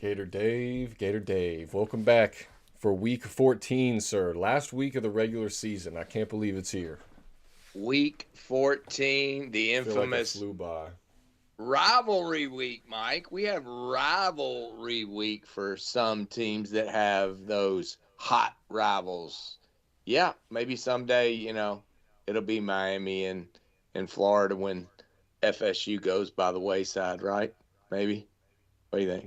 Gator Dave, welcome back for week 14, sir. Last week of the regular season. I can't believe it's here. Week 14, the I feel like it infamous flew by. rivalry week, Mike. We have rivalry week for some teams that have those hot rivals. Yeah, maybe someday, it'll be Miami and Florida when FSU goes by the wayside, right? Maybe. What do you think?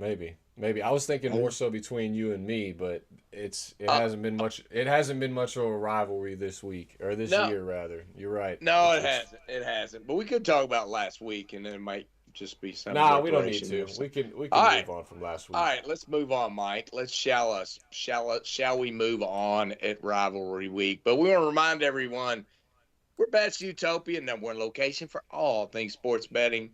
Maybe. I was thinking more Maybe. so between you and me, but it Uh, hasn't been much. It hasn't been much of a rivalry this week or this no, year, rather. You're right. no, it It's hasn't. It hasn't. But we could talk about last week, and then it might just be some Nah. We don't need reparation to. there. We can All right. move on from last All week. right, let's move on, Mike. Shall we move on at rivalry week? But we want to remind everyone we're Bets Utopia, number one location for all things sports betting.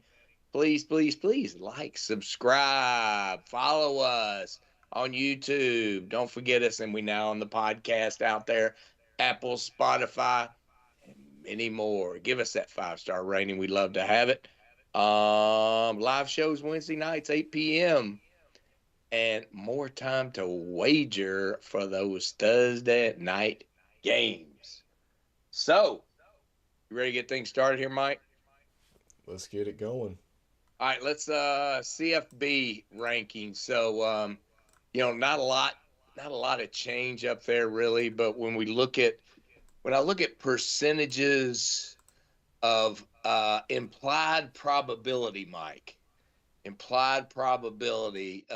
Please, please, please like, subscribe, follow us on YouTube. Don't forget us, and we now on the podcast out there, Apple, Spotify, and many more. Give us that 5-star rating. We'd love to have it. Live shows Wednesday nights, 8 p.m. and more time to wager for those Thursday night games. So, you ready to get things started here, Mike? Let's get it going. All right, let's CFB ranking. So, not a lot of change up there really, but when I look at percentages of implied probability, Mike, implied probability.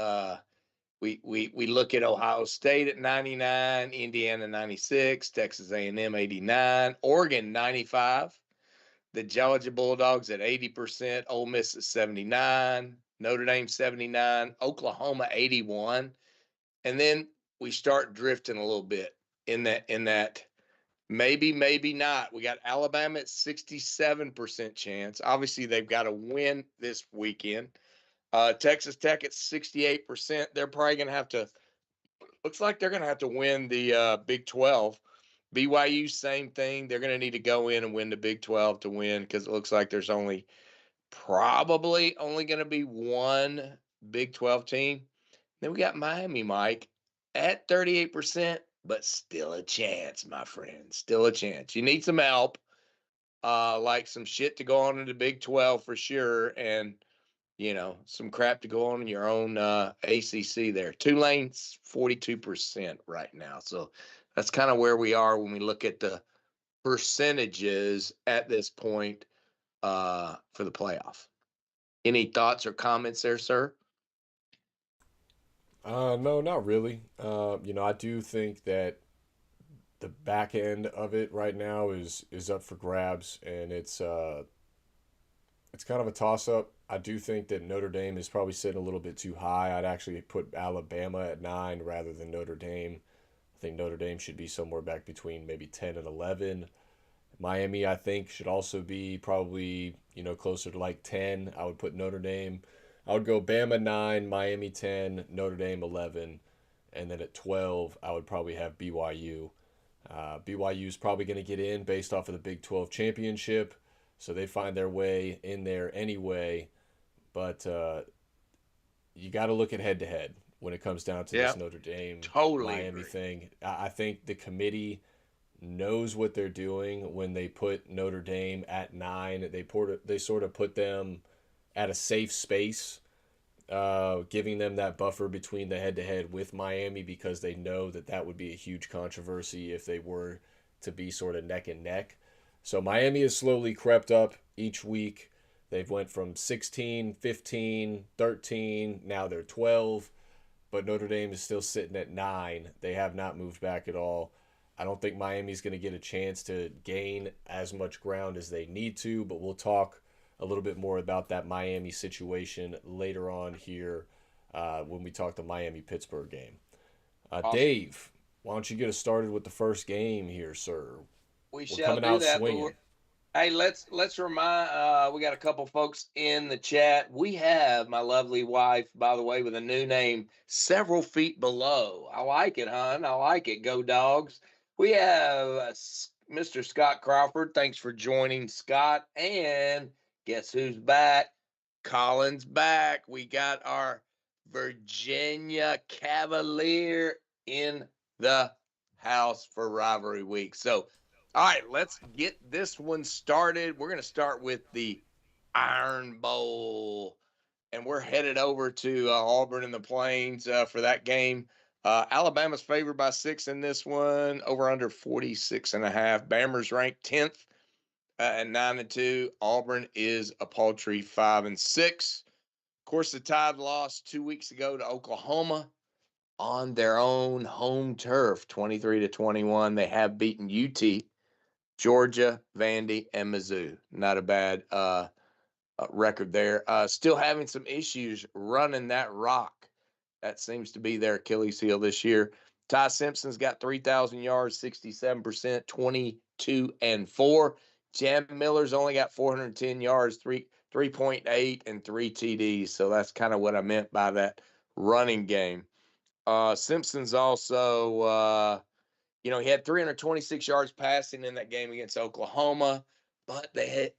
We look at Ohio State at 99, Indiana 96, Texas A&M 89, Oregon 95, the Georgia Bulldogs at 80%, Ole Miss at 79, Notre Dame 79, Oklahoma 81, and then we start drifting a little bit in that maybe not. We got Alabama at 67% chance. Obviously, they've got to win this weekend. Texas Tech at 68%. They're probably going to have to. Looks like they're going to have to win the Big 12. BYU, same thing. They're going to need to go in and win the Big 12 to win because it looks like there's probably only going to be one Big 12 team. Then we got Miami, Mike, at 38%, but still a chance, my friend. Still a chance. You need some help, like some shit to go on in the Big 12 for sure, and some crap to go on in your own ACC there. Tulane's 42% right now. So that's kind of where we are when we look at the percentages at this point for the playoff. Any thoughts or comments there, sir? No, not really. I do think that the back end of it right now is up for grabs, and it's kind of a toss up. I do think that Notre Dame is probably sitting a little bit too high. I'd actually put Alabama at 9 rather than Notre Dame. I think Notre Dame should be somewhere back between maybe 10 and 11. Miami, I think, should also be probably, closer to like 10. I would put Notre Dame. I would go Bama 9, Miami 10, Notre Dame 11. And then at 12, I would probably have BYU. BYU is probably going to get in based off of the Big 12 championship. So they find their way in there anyway. But you got to look at head to head when it comes down to Yeah, this Notre Dame totally Miami agree. thing. I think the committee knows what they're doing when they put Notre Dame at 9. They sort of put them at a safe space, giving them that buffer between the head to head with Miami because they know that would be a huge controversy if they were to be sort of neck and neck. So Miami has slowly crept up each week. They've went from 16, 15, 13, now they're 12, but Notre Dame is still sitting at 9. They have not moved back at all. I don't think Miami's going to get a chance to gain as much ground as they need to, but we'll talk a little bit more about that Miami situation later on here when we talk the Miami Pittsburgh game. Awesome. Dave, why don't you get us started with the first game here, sir? We We're shall coming do out that. swinging. Hey, let's remind. We got a couple folks in the chat. We have my lovely wife, by the way, with a new name, Several Feet Below. I like it, hon. I like it. Go Dogs. We have Mr. Scott Crawford. Thanks for joining, Scott. And guess who's back? Colin's back. We got our Virginia Cavalier in the house for rivalry week. So, all right, let's get this one started. We're going to start with the Iron Bowl, and we're headed over to Auburn in the Plains for that game. Alabama's favored by 6 in this one, over under 46.5. Bama's ranked 10th at 9-2. Auburn is a paltry 5-6. Of course, the Tide lost 2 weeks ago to Oklahoma on their own home turf, 23-21. They have beaten UT, Georgia, Vandy, and Mizzou. Not a bad record there. Still having some issues running that rock. That seems to be their Achilles heel this year. Ty Simpson's got 3,000 yards, 67%, 22-4. Jam Miller's only got 410 yards, 3.8, and 3 TDs. So that's kind of what I meant by that running game. Simpson's also, he had 326 yards passing in that game against Oklahoma, but they had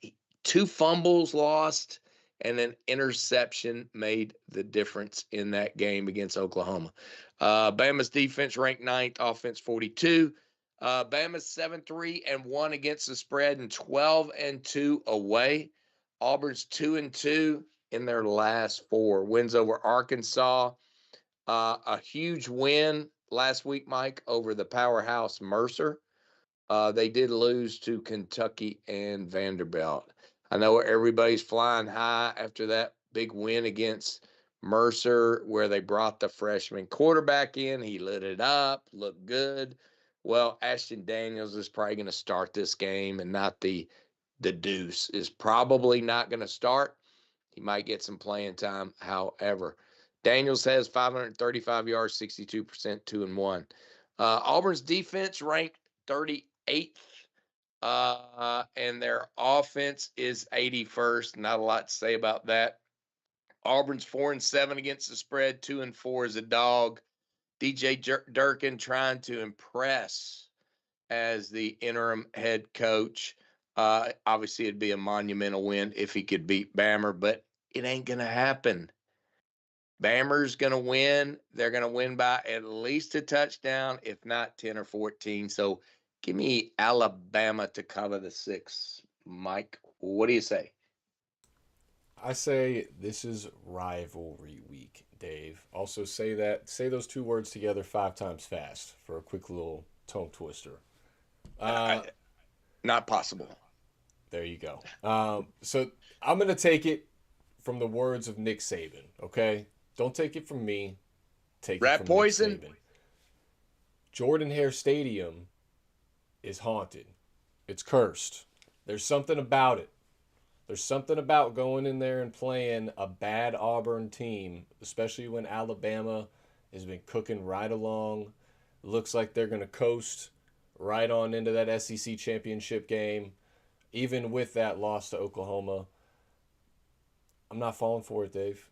2 fumbles lost, and an interception made the difference in that game against Oklahoma. Bama's defense ranked 9th, offense 42. Bama's 7-3-1 against the spread and 12-2 away. Auburn's 2-2 in their last 4 wins over Arkansas. A huge win last week, Mike, over the powerhouse Mercer. They did lose to Kentucky and Vanderbilt. I know everybody's flying high after that big win against Mercer, where they brought the freshman quarterback in. He lit it up, looked good. Well, Ashton Daniels is probably going to start this game, and not the Deuce is probably not going to start. He might get some playing time, however. Daniels has 535 yards, 62%, 2-1. Auburn's defense ranked 38th. And their offense is 81st. Not a lot to say about that. Auburn's 4-7 against the spread, 2-4 as a dog. DJ Durkin trying to impress as the interim head coach. Obviously, it'd be a monumental win if he could beat Bammer, but it ain't going to happen. Bammer's going to win. They're going to win by at least a touchdown, if not 10 or 14. So give me Alabama to cover the 6. Mike, what do you say? I say this is rivalry week, Dave. Also say those 2 words together 5 times fast for a quick little tongue twister. Not possible. There you go. So I'm going to take it from the words of Nick Saban, okay? Don't take it from me. Take Rat it from poison? Nick Saban. Jordan-Hare Stadium is haunted. It's cursed. There's something about it. There's something about going in there and playing a bad Auburn team, especially when Alabama has been cooking right along. Looks like they're going to coast right on into that SEC championship game, even with that loss to Oklahoma. I'm not falling for it, Dave.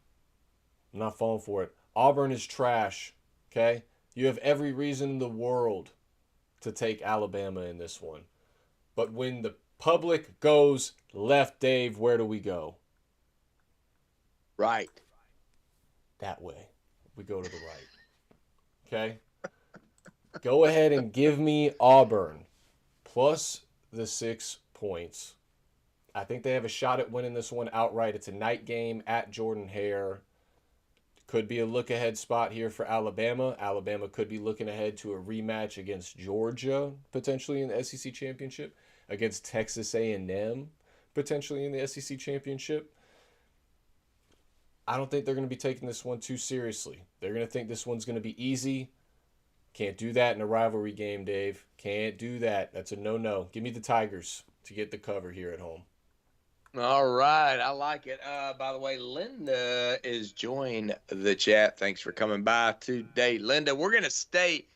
I'm not falling for it. Auburn is trash, okay? You have every reason in the world to take Alabama in this one. But when the public goes left, Dave, where do we go? Right. That way. We go to the right. Okay? Go ahead and give me Auburn plus the 6 points. I think they have a shot at winning this one outright. It's a night game at Jordan-Hare. Could be a look-ahead spot here for Alabama. Alabama could be looking ahead to a rematch against Georgia, potentially in the SEC championship, against Texas A&M, potentially in the SEC championship. I don't think they're going to be taking this one too seriously. They're going to think this one's going to be easy. Can't do that in a rivalry game, Dave. Can't do that. That's a no-no. Give me the Tigers to get the cover here at home. All right. I like it. By the way, Linda is joining the chat. Thanks for coming by today, Linda. We're going to stay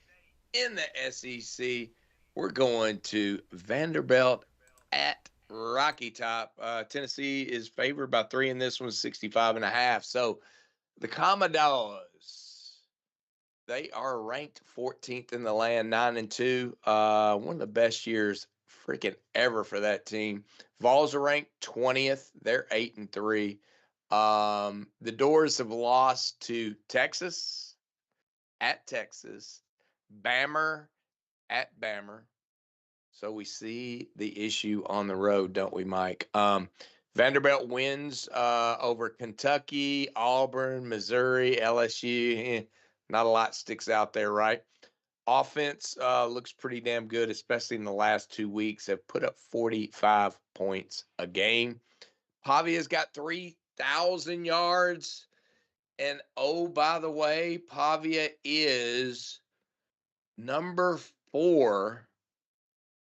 in the SEC. We're going to Vanderbilt at Rocky Top. Tennessee is favored by 3 in this one, 65.5. So the Commodores, they are ranked 14th in the land, 9-2. One of the best years freaking ever for that team. Vols are ranked 20th. They're 8-3. The Doors have lost to Texas, at Texas, Bammer, at Bammer. So we see the issue on the road, don't we, Mike? Vanderbilt wins over Kentucky, Auburn, Missouri, LSU. Not a lot sticks out there, right? Offense looks pretty damn good, especially in the last 2 weeks. Have put up 45 points a game. Pavia's got 3,000 yards. And oh, by the way, Pavia is number 4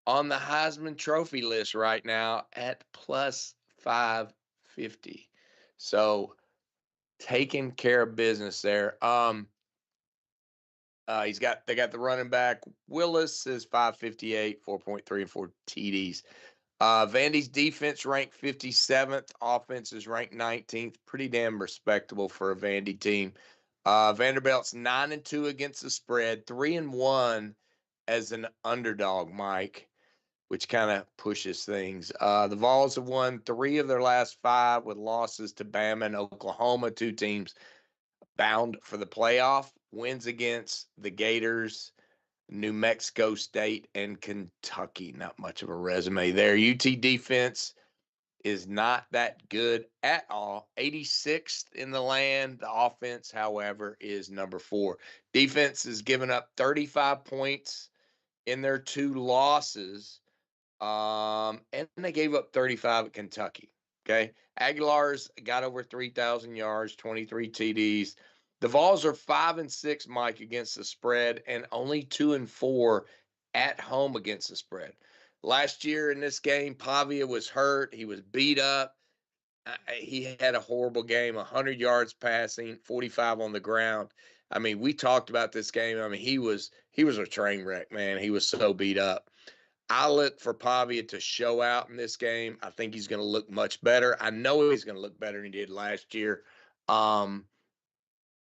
on the Heisman Trophy list right now at plus 550. So taking care of business there. They got the running back. Willis is 558, 4.3 and 4 TDs. Vandy's defense ranked 57th. Offense is ranked 19th. Pretty damn respectable for a Vandy team. Vanderbilt's 9-2 against the spread, 3-1 as an underdog, Mike, which kind of pushes things. The Vols have won 3 of their last 5 with losses to Bama and Oklahoma, 2 teams bound for the playoff. Wins against the Gators, New Mexico State, and Kentucky. Not much of a resume there. UT defense is not that good at all. 86th in the land. The offense, however, is number 4. Defense has given up 35 points in their 2 losses. And they gave up 35 at Kentucky. Okay. Aguilar's got over 3,000 yards, 23 TDs. The Vols are 5-6, Mike, against the spread, and only 2-4 at home against the spread. Last year in this game, Pavia was hurt. He was beat up. He had a horrible game, 100 yards passing, 45 on the ground. I mean, we talked about this game. I mean, he was a train wreck, man. He was so beat up. I look for Pavia to show out in this game. I think he's going to look much better. I know he's going to look better than he did last year.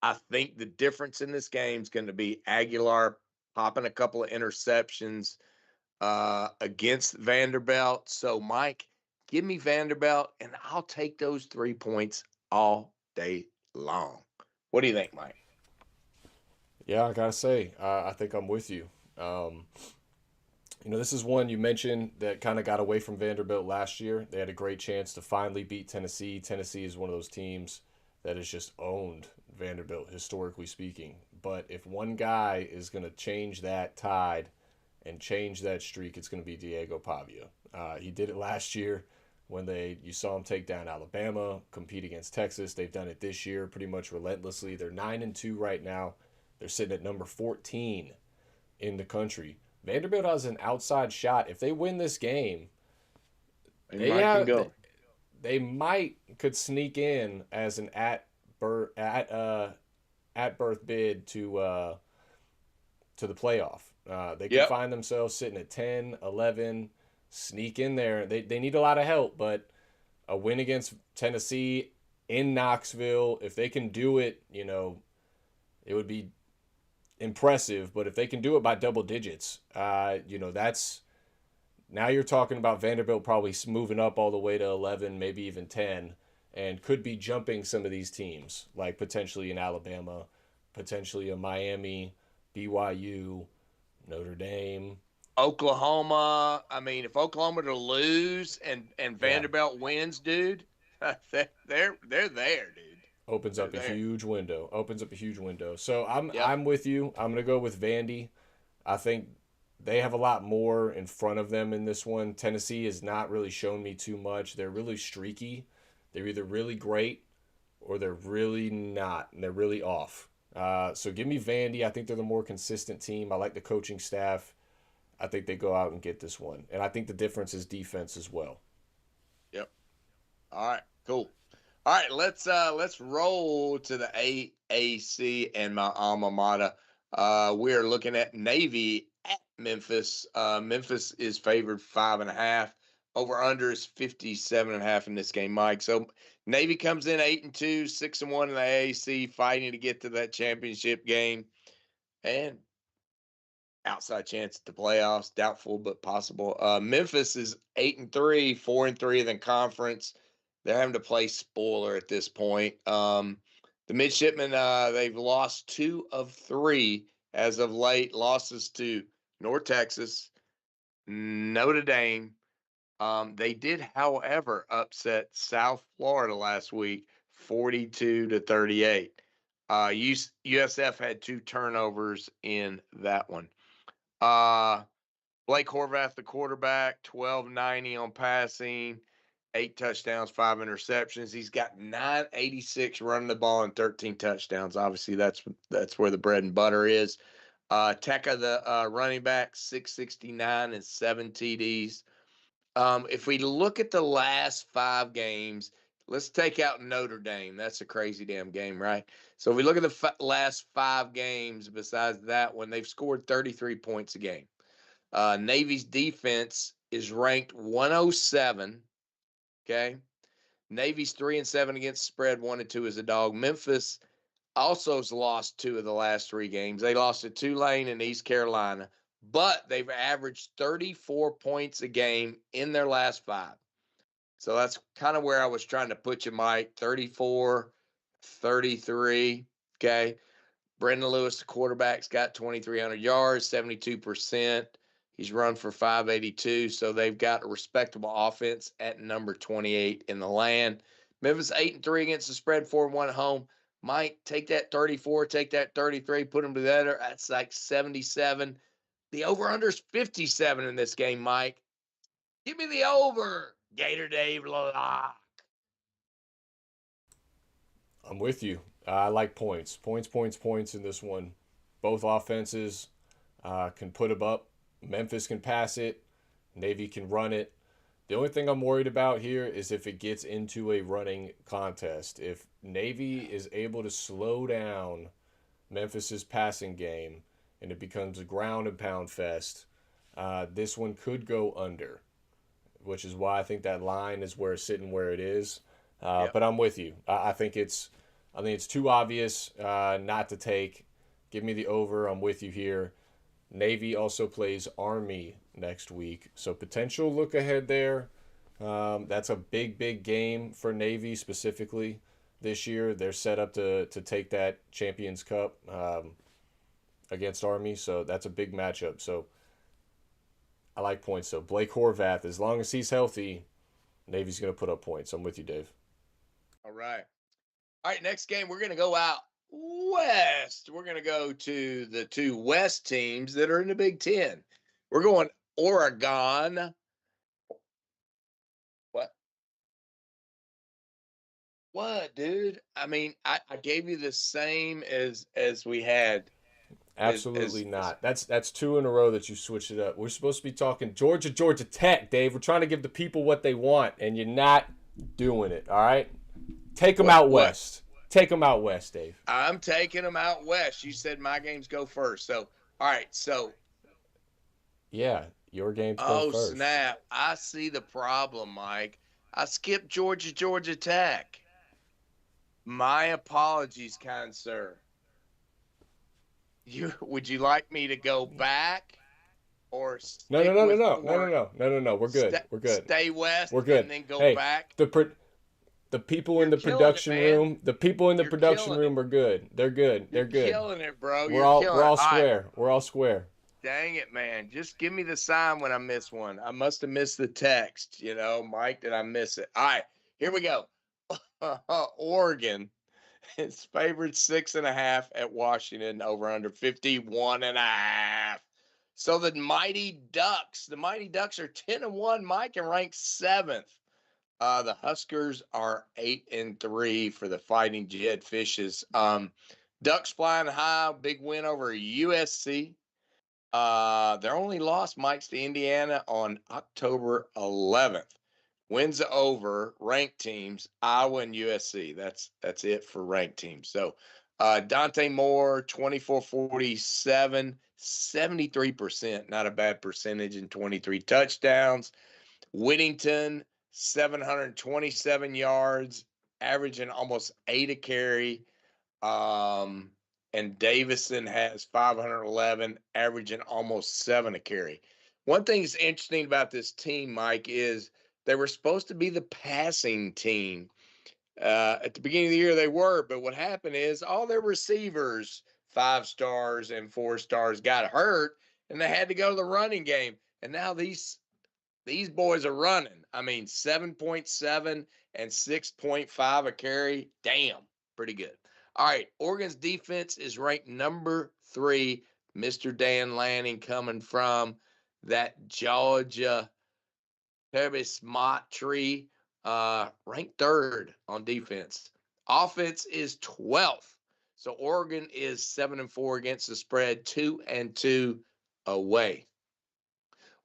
I think the difference in this game is going to be Aguilar popping a couple of interceptions against Vanderbilt. So, Mike, give me Vanderbilt, and I'll take those 3 points all day long. What do you think, Mike? Yeah, I gotta say, I think I'm with you. This is one you mentioned that kind of got away from Vanderbilt last year. They had a great chance to finally beat Tennessee. Tennessee is one of those teams that has just owned Vanderbilt, historically speaking. But if one guy is going to change that tide and change that streak, it's going to be Diego Pavia. He did it last year when you saw him take down Alabama, compete against Texas. They've done it this year pretty much relentlessly. They're 9-2 right now. They're sitting at number 14 in the country. Vanderbilt has an outside shot. If they win this game, they might could sneak in as an at birth bid to the playoff. They could find themselves sitting at 10, 11, sneak in there. They need a lot of help, but a win against Tennessee in Knoxville, if they can do it, it would be impressive. But if they can do it by double digits, that's now you're talking about Vanderbilt probably moving up all the way to 11, maybe even 10, and could be jumping some of these teams, like potentially in Alabama, potentially a Miami, BYU, Notre Dame, Oklahoma. I mean, if Oklahoma to lose and Vanderbilt wins, dude, they're there, dude. Opens up a huge window. So I'm with you. I'm gonna go with Vandy. I think they have a lot more in front of them in this one. Tennessee has not really shown me too much. They're really streaky. They're either really great or they're really not, and they're really off. So give me Vandy. I think they're the more consistent team. I like the coaching staff. I think they go out and get this one. And I think the difference is defense as well. Yep. All right, cool. All right, let's roll to the AAC and my alma mater. We're looking at Navy at Memphis. Memphis is favored 5.5. Over under is 57.5 in this game, Mike. So Navy comes in 8-2, 6-1 in the AAC, fighting to get to that championship game, and outside chance at the playoffs, doubtful but possible. Memphis is 8-3, 4-3 in the conference. They're having to play spoiler at this point. The midshipmen, they've lost 2 of 3 as of late. Losses to North Texas, Notre Dame. They did, however, upset South Florida last week, 42-38. USF had 2 turnovers in that one. Blake Horvath, the quarterback, 1290 on passing, 8 touchdowns, 5 interceptions. He's got 986 running the ball and 13 touchdowns. Obviously, that's where the bread and butter is. Tekka, the running back, 669 and 7 TDs. If we look at the last 5 games, let's take out Notre Dame. That's a crazy damn game, right? So if we look at the last 5 games, besides that one, they've scored 33 points a game. Navy's defense is ranked 107. Okay. Navy's 3-7 against spread, 1-2 as a dog. Memphis also has lost 2 of the last 3 games. They lost to Tulane and East Carolina, but they've averaged 34 points a game in their last 5. So that's kind of where I was trying to put you, Mike. 34, 33. Okay. Brendan Lewis, the quarterback's got 2,300 yards, 72%. He's run for 582. So they've got a respectable offense at number 28 in the land. Memphis 8-3 against the spread, 4-1 at home. Mike, take that 34, take that 33, put them together. That's like 77. The over-under is 57 in this game, Mike. Give me the over, Gator Dave Lock. I'm with you. I like points. Points in this one. Both offenses can put them up. Memphis can pass it. Navy can run it. The only thing I'm worried about here is if it gets into a running contest. If Navy is able to slow down Memphis's passing game and it becomes a ground and pound fest, this one could go under, which is why I think that line is sitting where it is. Yep. But I'm with you. I think it's too obvious not to take. Give me the over. I'm with you here. Navy also plays Army next week, so potential look ahead there. That's a big game for Navy specifically this year. They're set up to take that Champions Cup against Army, so that's a big matchup. So I like points. So Blake Horvath, as long as he's healthy, Navy's going to put up points. I'm with you, Dave. All right. All right, next game, we're going to go out west. We're going to go to the 2 West teams that are in the Big Ten. We're going Oregon. What, dude? I mean, I gave you the same as we had. Absolutely not. That's 2 in a row that you switched it up. We're supposed to be talking Georgia Tech, Dave. We're trying to give the people what they want, and you're not doing it. All right, take them out west. Take them out west, Dave. I'm taking them out west. You said my games go first, so all right. So yeah, your games go first. Oh snap! I see the problem, Mike. I skipped Georgia Tech. My apologies, kind sir. Would you like me to go back or No. We're good. We're good. Stay west. We're good. And then go back. The people in the production room. The people in the production room are good. They're good. They're good. You're killing it, bro. We're all square. We're all square. Dang it, man. Just give me the sign when I miss one. I must have missed the text, Mike, did I miss it? All right, here we go. Oregon is favored 6.5 at Washington, over under 51.5. So the Mighty Ducks are 10-1, Mike, and ranked 7th. The Huskers are 8-3 for the Fighting Jetfishes. Ducks flying high, big win over USC. Their only loss, Mike's to Indiana on October 11th. Wins over ranked teams, Iowa and USC. That's it for ranked teams. So Dante Moore, 24-47, 73%, not a bad percentage, and 23 touchdowns. Whittington, 727 yards, averaging almost 8 a carry. And Davison has 511, averaging almost 7 a carry. One thing that's interesting about this team, Mike, is They were supposed to be the passing team. At the beginning of the year, they were, but what happened is all their receivers, 5 stars and 4 stars, got hurt, and they had to go to the running game. And now these boys are running. I mean, 7.7 and 6.5 a carry. Damn, pretty good. All right, Oregon's defense is ranked number 3. Mr. Dan Lanning coming from that Georgia Smart tree, ranked 3rd on defense. Offense is 12th. So Oregon is 7-4 against the spread, 2-2 away.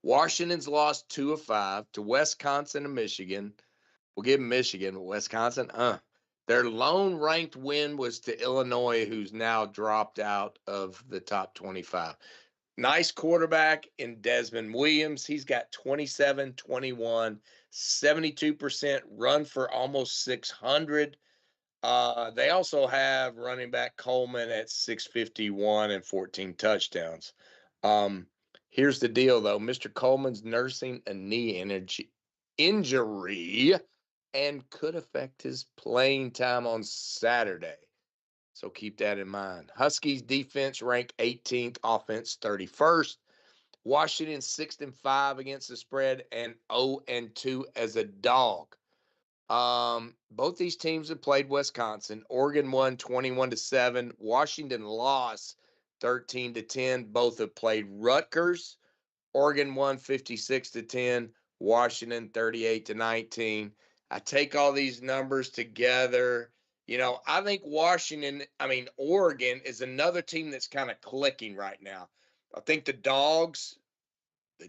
Washington's lost 2 of 5 to Wisconsin and Michigan. We'll give them Michigan, but Wisconsin, Their lone ranked win was to Illinois, who's now dropped out of the top 25. Nice quarterback in Desmond Williams. He's got 27, 21, 72% run for almost 600. They also have running back Coleman at 651 and 14 touchdowns. Here's the deal, though. Mr. Coleman's nursing a knee injury and could affect his playing time on Saturday. So keep that in mind. Huskies defense ranked 18th, offense 31st. Washington 6-5 against the spread and 0-2 as a dog. Both these teams have played Wisconsin. Oregon won 21-7. Washington lost 13-10. Both have played Rutgers. Oregon won 56-10. Washington 38-19. I take all these numbers together. I think Oregon is another team that's kind of clicking right now. I think the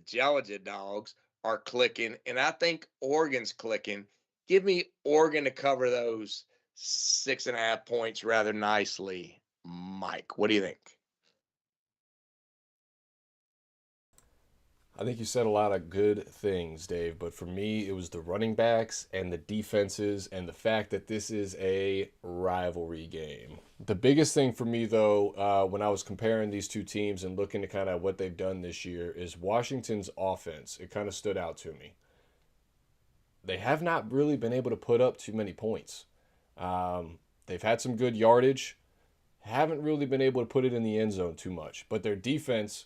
Georgia Dogs, are clicking, and I think Oregon's clicking. Give me Oregon to cover those 6.5 points rather nicely. Mike, what do you think? I think you said a lot of good things, Dave, but for me, it was the running backs and the defenses and the fact that this is a rivalry game. The biggest thing for me, though, when I was comparing these two teams and looking at kind of what they've done this year, is Washington's offense. It kind of stood out to me. They have not really been able to put up too many points. They've had some good yardage, haven't really been able to put it in the end zone too much, but their defense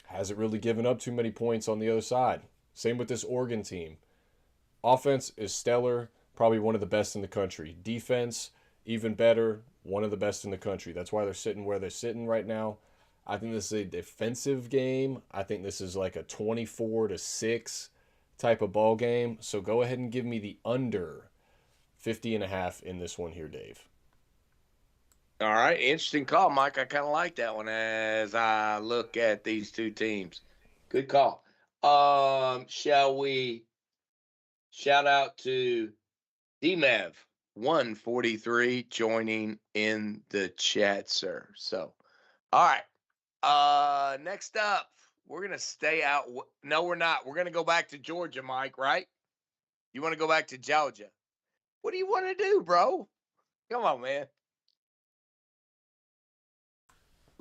hasn't really given up too many points on the other side. Same with this Oregon team. Offense is stellar, probably one of the best in the country. Defense, even better, one of the best in the country. That's why they're sitting where they're sitting right now. I think this is a defensive game. I think this is like a 24-6 type of ball game. So go ahead and give me the under 50.5 in this one here, Dave. All right, interesting call, Mike. I kind of like that one as I look at these two teams. Good call. Shall we shout out to DMev 143 joining in the chat, sir. So, all right. Next up, we're gonna stay out. No, we're not. We're gonna go back to Georgia, Mike. Right? You want to go back to Georgia? What do you want to do, bro? Come on, man.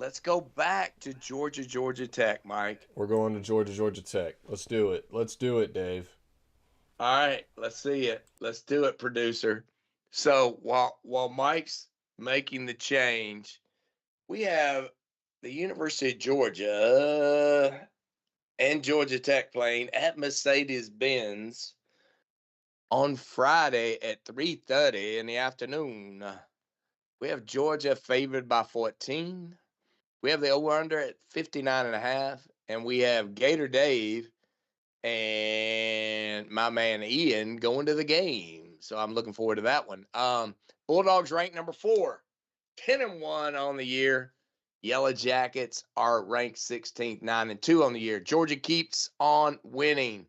Let's go back to Georgia Tech, Mike. We're going to Georgia Tech. Let's do it. Let's do it, Dave. All right, let's see it. Let's do it, producer. So while Mike's making the change, we have the University of Georgia and Georgia Tech playing at Mercedes-Benz on Friday at 3:30 in the afternoon. We have Georgia favored by 14. We have the over-under at 59.5, and we have Gator Dave and my man Ian going to the game. So I'm looking forward to that one. Bulldogs ranked number 4, 10-1 on the year. Yellow Jackets are ranked 16th, 9-2 on the year. Georgia keeps on winning.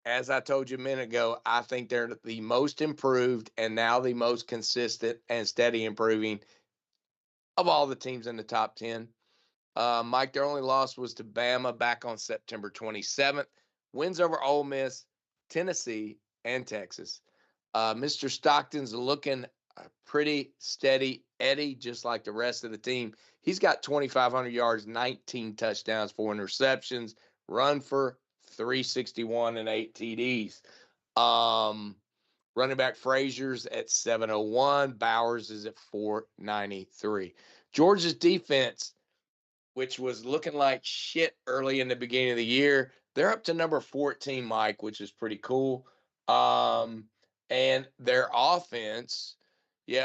As I told you a minute ago, I think they're the most improved and now the most consistent and steady improving of all the teams in the top 10. Mike, their only loss was to Bama back on September 27th. Wins over Ole Miss, Tennessee, and Texas. Mr. Stockton's looking pretty steady Eddie, just like the rest of the team. He's got 2,500 yards, 19 touchdowns, 4 interceptions, run for 361 and 8 TDs. Running back Frazier's at 701. Bowers is at 493. Georgia's defense, which was looking like shit early in the beginning of the year, they're up to number 14, Mike, which is pretty cool. And their offense,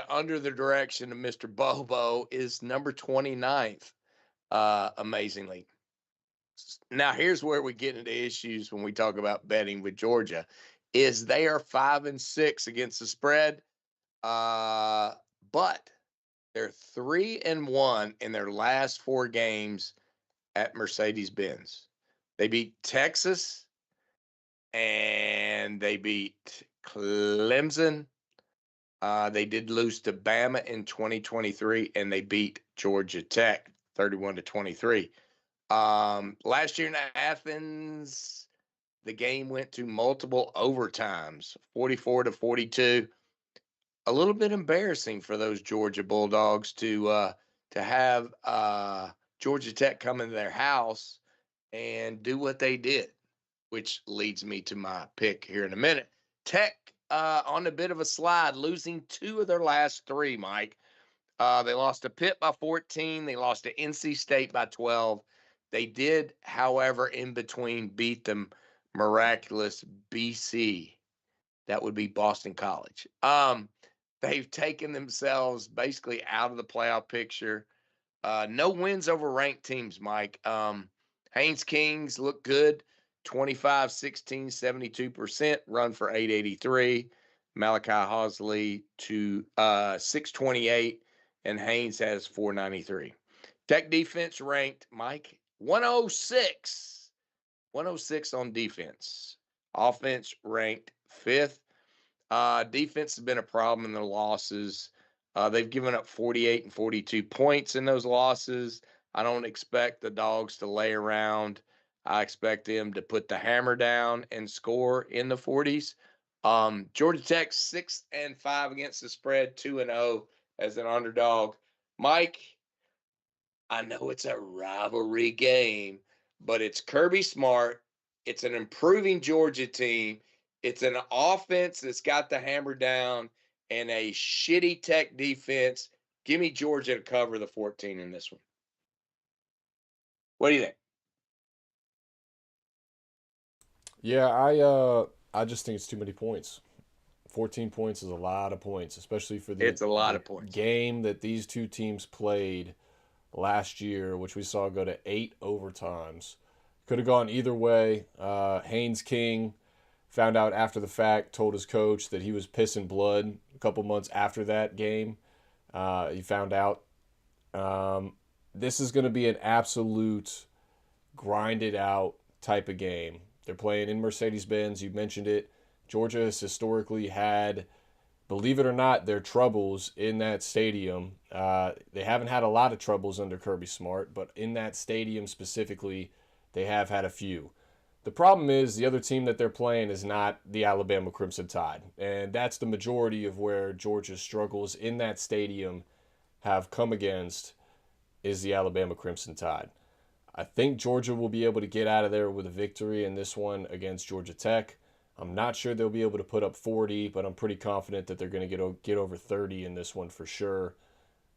under the direction of Mr. Bobo, is number 29th, amazingly. Now, here's where we get into issues when we talk about betting with Georgia, is they are 5-6 against the spread, but they're 3-1 in their last 4 games at Mercedes-Benz. They beat Texas and they beat Clemson. They did lose to Bama in 2023, and they beat Georgia Tech 31-23. Last year in Athens, the game went to multiple overtimes, 44-42. A little bit embarrassing for those Georgia Bulldogs to have Georgia Tech come into their house and do what they did, which leads me to my pick here in a minute. Tech on a bit of a slide, losing 2 of their last 3, Mike. They lost to Pitt by 14. They lost to NC State by 12. They did, however, in between beat them miraculous BC. That would be Boston College. They've taken themselves basically out of the playoff picture. No wins over ranked teams, Mike. Haynes Kings look good. 25-16, 72%, run for 883. Malachi Hosley to 628, and Haynes has 493. Tech defense ranked, Mike, 106. 106 on defense. Offense ranked 5th. Defense has been a problem in their losses. They've given up 48 and 42 points in those losses. I don't expect the Dogs to lay around. I expect them to put the hammer down and score in the 40s. Georgia Tech 6-5 against the spread, 2-0 as an underdog. Mike, I know it's a rivalry game, but it's Kirby Smart. It's an improving Georgia team. It's an offense that's got the hammer down and a shitty Tech defense. Give me Georgia to cover the 14 in this one. What do you think? Yeah, I just think it's too many points. 14 points is a lot of points, especially for It's a lot of points. Game that these two teams played last year, which we saw go to 8 overtimes. Could have gone either way. Haynes King found out after the fact, told his coach that he was pissing blood a couple months after that game. He found out. This is going to be an absolute grinded out type of game. They're playing in Mercedes-Benz. You mentioned it. Georgia has historically had, believe it or not, their troubles in that stadium. They haven't had a lot of troubles under Kirby Smart, but in that stadium specifically, they have had a few. The problem is the other team that they're playing is not the Alabama Crimson Tide, and that's the majority of where Georgia's struggles in that stadium have come against is the Alabama Crimson Tide. I think Georgia will be able to get out of there with a victory in this one against Georgia Tech. I'm not sure they'll be able to put up 40, but I'm pretty confident that they're going to get over 30 in this one for sure.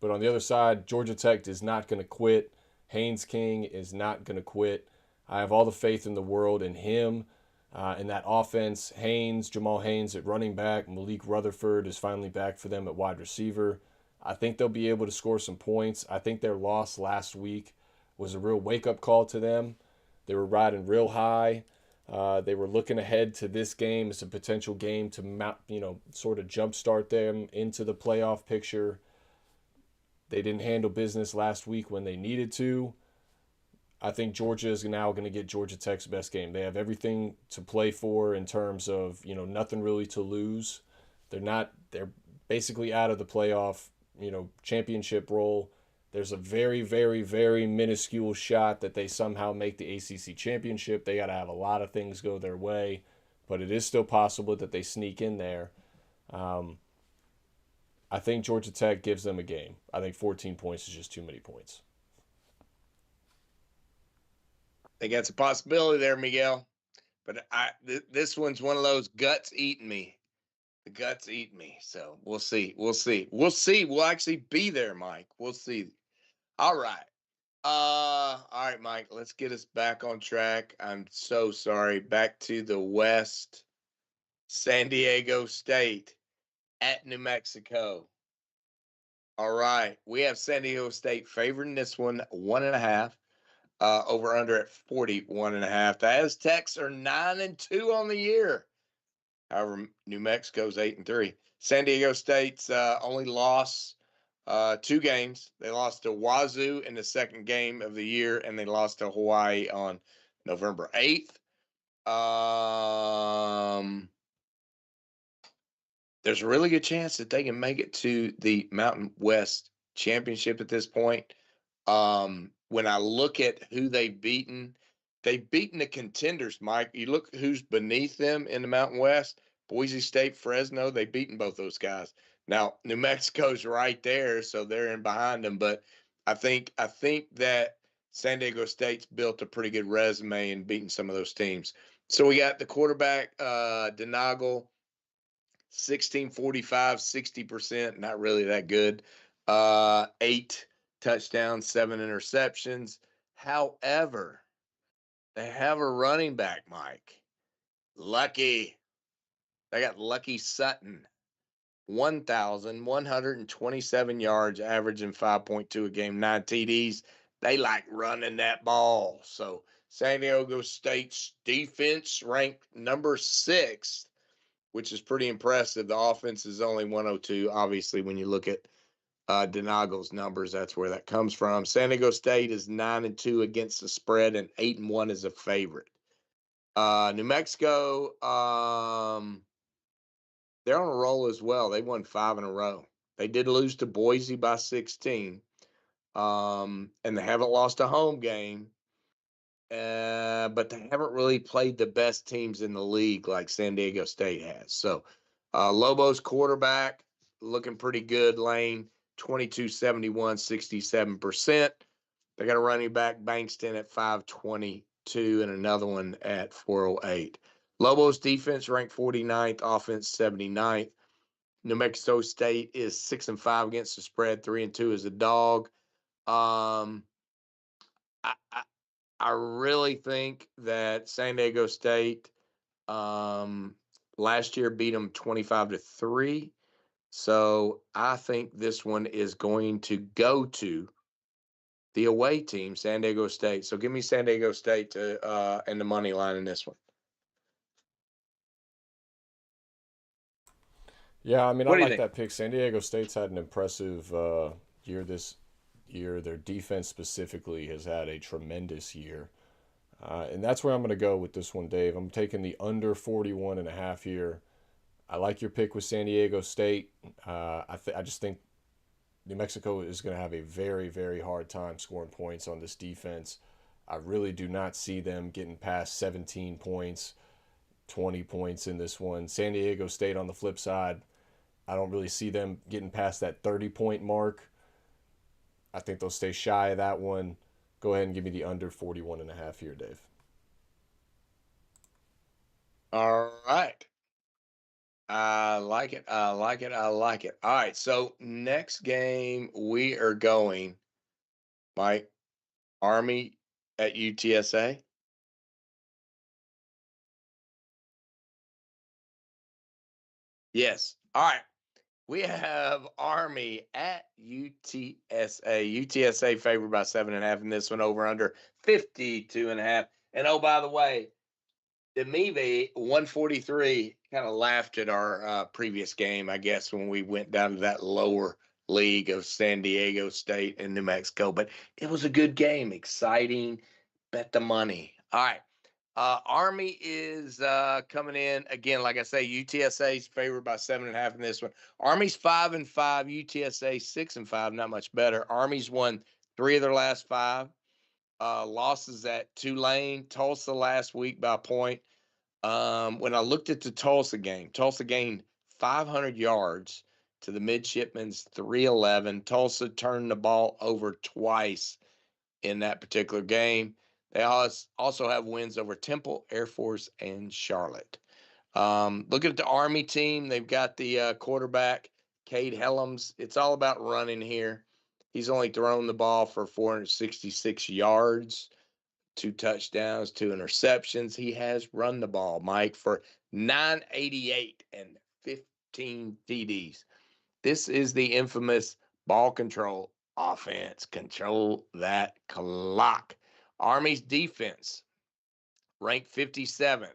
But on the other side, Georgia Tech is not going to quit. Haynes King is not going to quit. I have all the faith in the world in him, in that offense. Jamal Haynes at running back. Malik Rutherford is finally back for them at wide receiver. I think they'll be able to score some points. I think their loss last week was a real wake-up call to them. They were riding real high. They were looking ahead to this game as a potential game to, sort of jumpstart them into the playoff picture. They didn't handle business last week when they needed to. I think Georgia is now going to get Georgia Tech's best game. They have everything to play for in terms of, nothing really to lose. They're basically out of the playoff, championship role. There's a very, very, very minuscule shot that they somehow make the ACC championship. They got to have a lot of things go their way, but it is still possible that they sneak in there. I think Georgia Tech gives them a game. I think 14 points is just too many points. I think that's a possibility there, Miguel. But this one's one of those guts eating me. The guts eating me. So we'll see. We'll see. We'll see. We'll actually be there, Mike. We'll see. All right. All right, Mike. Let's get us back on track. I'm so sorry. Back to the West. San Diego State at New Mexico. All right. We have San Diego State favoring this one 1.5. Over under at 41.5. The Aztecs are 9-2 on the year. However, New Mexico's 8-3. San Diego State's only lost 2 games. They lost to Wazoo in the second game of the year, and they lost to Hawaii on November 8th. There's a really good chance that they can make it to the Mountain West Championship at this point. When I look at who they've beaten the contenders, Mike. You look who's beneath them in the Mountain West, Boise State, Fresno, they've beaten both those guys. Now, New Mexico's right there, so they're in behind them, but I think that San Diego State's built a pretty good resume in beating some of those teams. So we got the quarterback, Denagle, 1645, 60%, not really that good. 8 touchdowns, 7 interceptions. However, they have a running back, Mike. Lucky. They got Lucky Sutton. 1,127 yards, averaging 5.2 a game, 9 TDs. They like running that ball. So San Diego State's defense ranked number 6, which is pretty impressive. The offense is only 102. Obviously, when you look at Denagle's numbers, that's where that comes from. San Diego State is 9-2 against the spread and 8-1 as a favorite. New Mexico, they're on a roll as well. They won 5 in a row. They did lose to Boise by 16, and they haven't lost a home game. But they haven't really played the best teams in the league like San Diego State has. So, Lobo's quarterback looking pretty good. Lane 2271, 67%. They got a running back Bankston at 522 and another one at 408. Lobo's defense ranked 49th, offense 79th. New Mexico State is 6-5 against the spread, 3-2 as a dog. I really think that San Diego State last year beat them 25-3. So I think this one is going to go to the away team, San Diego State. So give me San Diego State to and the money line in this one. Yeah, I mean, I What do you like think? that pick. San Diego State's had an impressive year this year. Their defense specifically has had a tremendous year. And that's where I'm going to go with this one, Dave. I'm taking the under 41.5 here. I like your pick with San Diego State. I just think New Mexico is going to have a very, very hard time scoring points on this defense. I really do not see them getting past 17 points, 20 points in this one. San Diego State on the flip side, I don't really see them getting past that 30-point mark. I think they'll stay shy of that one. Go ahead and give me the under 41.5 here, Dave. All right. I like it. I like it. I like it. All right. So next game we are going, Mike, Army at UTSA. Yes. All right. We have Army at UTSA. UTSA favored by 7.5 in this one, over under 52.5. And oh, by the way, the Meve 143 kind of laughed at our previous game, I guess, when we went down to that lower league of San Diego State and New Mexico. But it was a good game, exciting. Bet the money. All right. Army is coming in again. Like I say, UTSA is favored by 7.5 in this one. Army's 5-5, UTSA 6-5, not much better. Army's won 3 of their last 5. Losses at Tulane, Tulsa last week by a point. When I looked at the Tulsa gained 500 yards to the midshipmen's 311. Tulsa turned the ball over twice in that particular game. They also have wins over Temple, Air Force, and Charlotte. Looking at the Army team, they've got the quarterback, Cade Helms. It's all about running here. He's only thrown the ball for 466 yards, 2 touchdowns, 2 interceptions. He has run the ball, Mike, for 988 and 15 TDs. This is the infamous ball control offense. Control that clock. Army's defense ranked 57th.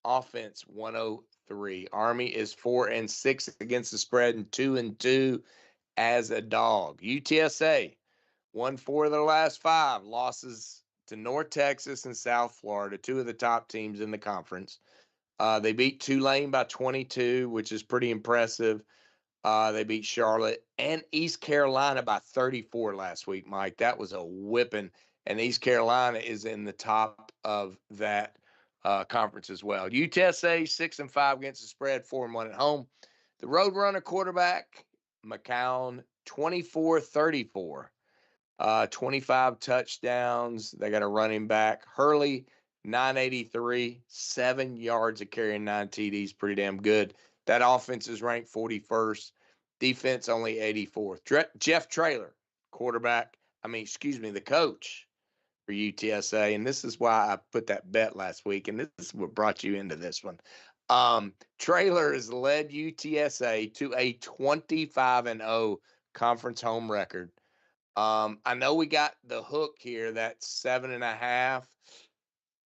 Offense 103. Army is 4-6 against the spread and 2-2 as a dog. UTSA won 4 of their last 5. Losses to North Texas and South Florida, 2 of the top teams in the conference. They beat Tulane by 22, which is pretty impressive. They beat Charlotte and East Carolina by 34 last week, Mike. That was a whipping. And East Carolina is in the top of that conference as well. UTSA 6-5 against the spread, 4-1 at home. The Roadrunner quarterback, McCown, 24-34. 25 touchdowns. They got a running back. Hurley, 983, 7 yards of carrying, 9 TDs. Pretty damn good. That offense is ranked 41st. Defense only 84th. Jeff Traylor, the coach for UTSA. And this is why I put that bet last week. And this is what brought you into this one. Traylor has led UTSA to a 25-0 conference home record. I know we got the hook here, that 7.5.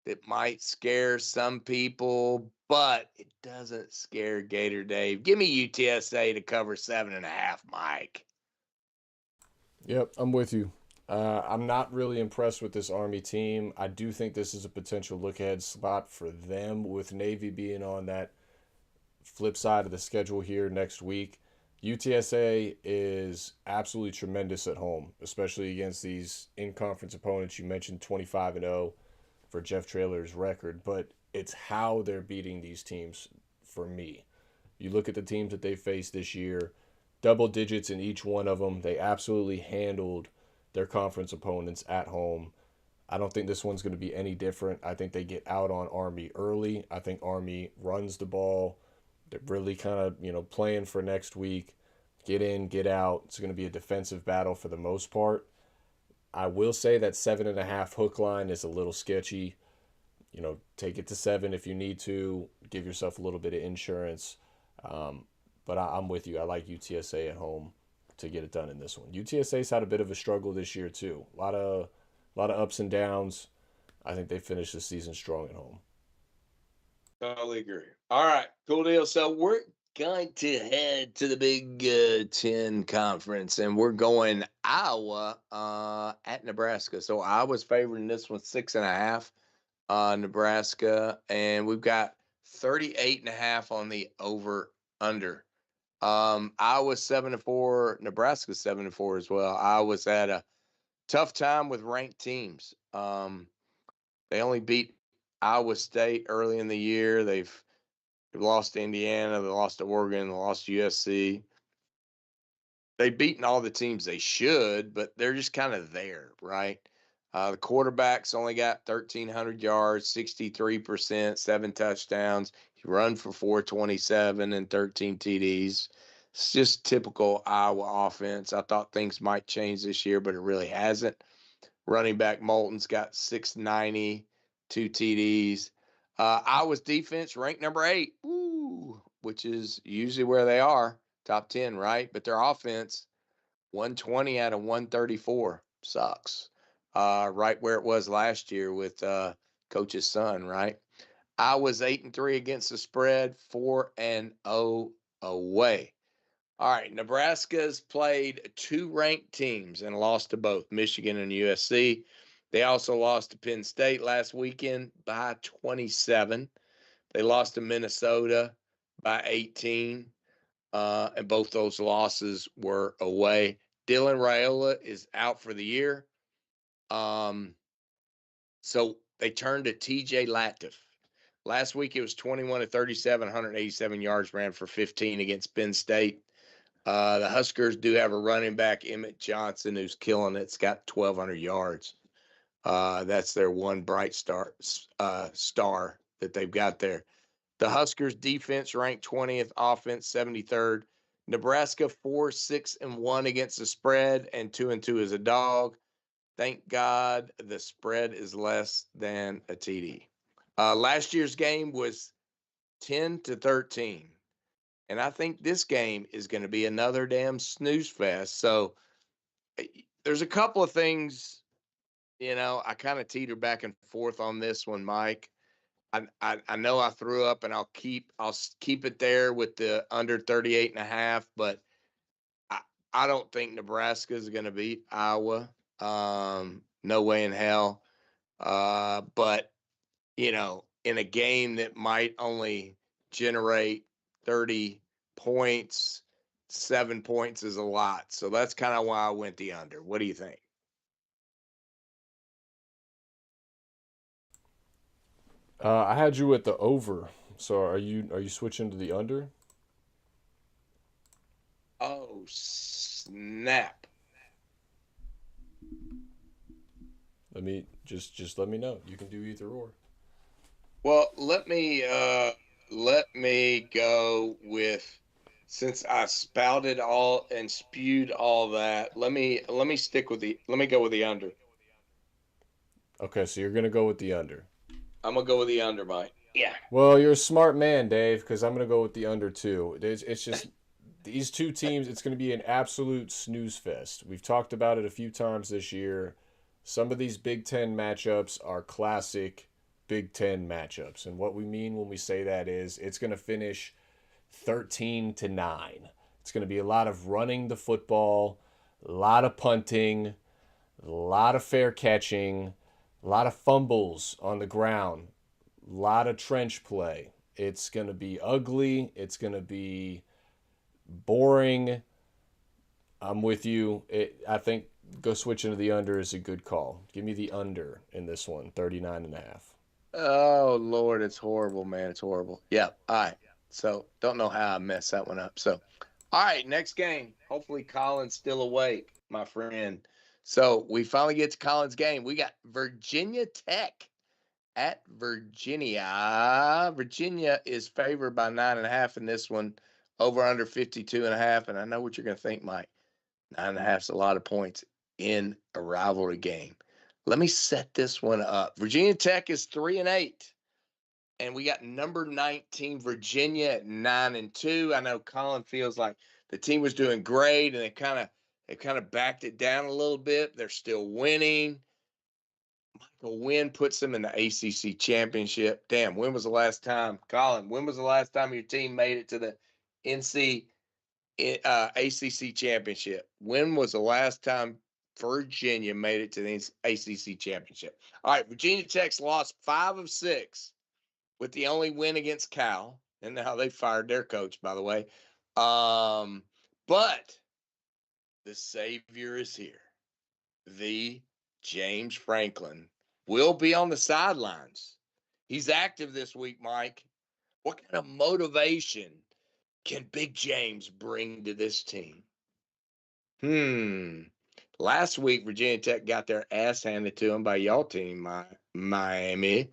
That might scare some people, but it doesn't scare Gator Dave. Give me UTSA to cover 7.5, Mike. Yep, I'm with you. I'm not really impressed with this Army team. I do think this is a potential look-ahead spot for them, with Navy being on that flip side of the schedule here next week. UTSA is absolutely tremendous at home, especially against these in-conference opponents. You mentioned 25-0 for Jeff Traylor's record, but it's how they're beating these teams for me. You look at the teams that they faced this year, double digits in each one of them. They absolutely handled their conference opponents at home. I don't think this one's going to be any different. I think they get out on Army early. I think Army runs the ball. They're really kind of, playing for next week. Get in, get out. It's going to be a defensive battle for the most part. I will say that 7.5 hook line is a little sketchy. Take it to 7 if you need to. Give yourself a little bit of insurance. But I'm with you. I like UTSA at home to get it done in this one. UTSA's had a bit of a struggle this year too. A lot of ups and downs. I think they finished the season strong at home. Totally agree. All right, cool deal. So we're going to head to the Big 10 conference, and we're going Iowa at Nebraska. So Iowa's favoring this one 6.5. Nebraska, and we've got 38.5 on the over under. Iowa's 7-4, Nebraska 7-4 as well. Iowa's had a tough time with ranked teams. They only beat Iowa State early in the year. They've lost to Indiana, they lost to Oregon, they lost to USC. They've beaten all the teams they should, but they're just kind of there, right? The quarterback's only got 1,300 yards, 63%, 7 touchdowns. He run for 427 and 13 TDs. It's just typical Iowa offense. I thought things might change this year, but it really hasn't. Running back Moulton's got 690, 2 TDs. Iowa's defense ranked number 8, which is usually where they are, top 10, right? But their offense, 120 out of 134, sucks. Right where it was last year with Coach's son, right? Iowa's 8-3 against the spread, 4-0 away. All right, Nebraska's played 2 ranked teams and lost to both Michigan and USC. They also lost to Penn State last weekend by 27. They lost to Minnesota by 18, and both those losses were away. Dylan Raiola is out for the year. So they turned to TJ Lattiff. Last week it was 21-37, 187 yards, ran for 15 against Penn State. The Huskers do have a running back, Emmett Johnson, who's killing it. It's got 1,200 yards. That's their one bright star that they've got there. The Huskers defense ranked 20th, offense 73rd. Nebraska 4-6-1 against the spread and 2-2 as a dog. Thank God the spread is less than a TD. Last year's game was 10-13. And I think this game is going to be another damn snooze fest. So there's a couple of things, I kind of teeter back and forth on this one, Mike. I know I threw up, and I'll keep it there with the under 38.5, but I don't think Nebraska is going to beat Iowa. No way in hell. But in a game that might only generate 30 points, 7 points is a lot. So that's kind of why I went the under. What do you think? I had you at the over. So are you switching to the under? Oh, snap. Let me just let me know. You can do either or. Well, let me go with, since I spouted all and spewed all that. Let me go with the under. Okay, so you're gonna go with the under. I'm gonna go with the under, Mike. Yeah. Well, you're a smart man, Dave, because I'm gonna go with the under too. It's just these two teams. It's gonna be an absolute snooze fest. We've talked about it a few times this year. Some of these Big Ten matchups are classic Big Ten matchups, and what we mean when we say that is it's gonna finish 13-9. It's gonna be a lot of running the football, a lot of punting, a lot of fair catching, a lot of fumbles on the ground, a lot of trench play. It's going to be ugly. It's going to be boring. I'm with you. I think go switch into the under is a good call. Give me the under in this one, 39.5. Oh Lord, it's horrible, man. It's horrible. Yeah. All right. So don't know how I messed that one up. So, all right, next game. Hopefully Colin's still awake, my friend. So we finally get to Colin's game. We got Virginia Tech at Virginia. Virginia is favored by 9.5 in this one, over under 52.5. And I know what you're going to think, Mike. 9.5 is a lot of points in a rivalry game. Let me set this one up. Virginia Tech is 3-8, and we got number 19 Virginia at 9-2. I know Colin feels like the team was doing great, and they kind of backed it down a little bit. They're still winning. A win puts them in the ACC championship. Damn, when was the last time, Colin? When was the last time your team made it to the NC ACC championship? When was the last time Virginia made it to the ACC championship? All right, Virginia Tech's lost 5 of 6 with the only win against Cal, and now they fired their coach, by the way. But the savior is here. The James Franklin will be on the sidelines. He's active this week, Mike. What kind of motivation can Big James bring to this team? Last week, Virginia Tech got their ass handed to them by y'all team, Miami.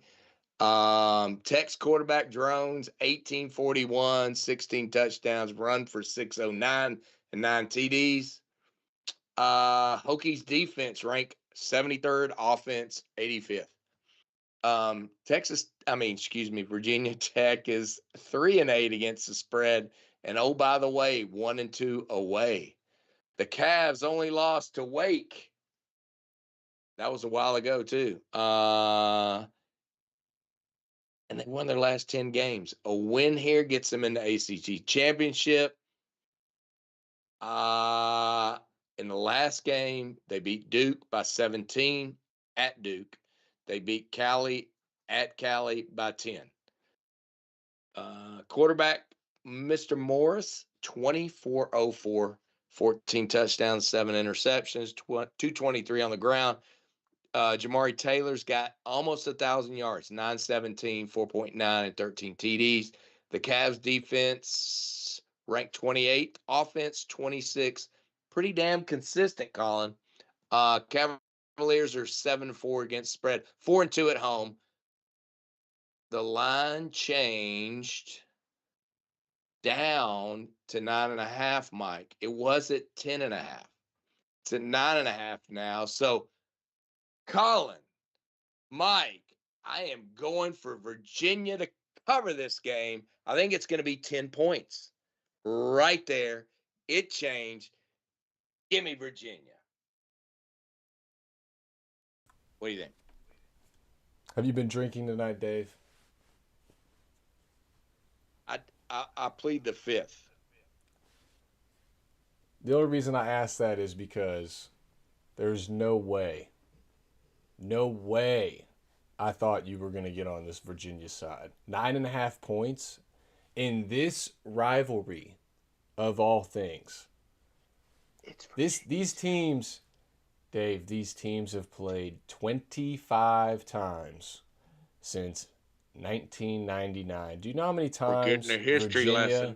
Tech's quarterback drones, 1841, 16 touchdowns, run for 609 and 9 TDs. Hokies defense ranked 73rd, offense 85th. Virginia Tech is 3-8 against the spread, and oh, by the way, 1-2 away. The Cavs only lost to Wake. That was a while ago too. And they won their last 10 games. A win here gets them in the ACC championship. In the last game, they beat Duke by 17 at Duke. They beat Cali at Cali by 10. Quarterback, Mr. Morris, 2404, 14 touchdowns, 7 interceptions, 223 on the ground. Jamari Taylor's got almost 1,000 yards, 917, 4.9, and 13 TDs. The Cavs defense ranked 28th, offense 26. Pretty damn consistent, Colin. Cavaliers are 7-4 against spread, 4-2 at home. The line changed down to 9.5, Mike. It was at 10.5. It's at 9.5 now. So, Colin, Mike, I am going for Virginia to cover this game. I think it's going to be 10 points. Right there. It changed. Give me Virginia. What do you think? Have you been drinking tonight, Dave? I plead the fifth. The only reason I ask that is because there's no way I thought you were going to get on this Virginia side. 9.5 points in this rivalry of all things. These teams, Dave, these teams have played 25 times since 1999. Do you know how many times We're getting a history lesson.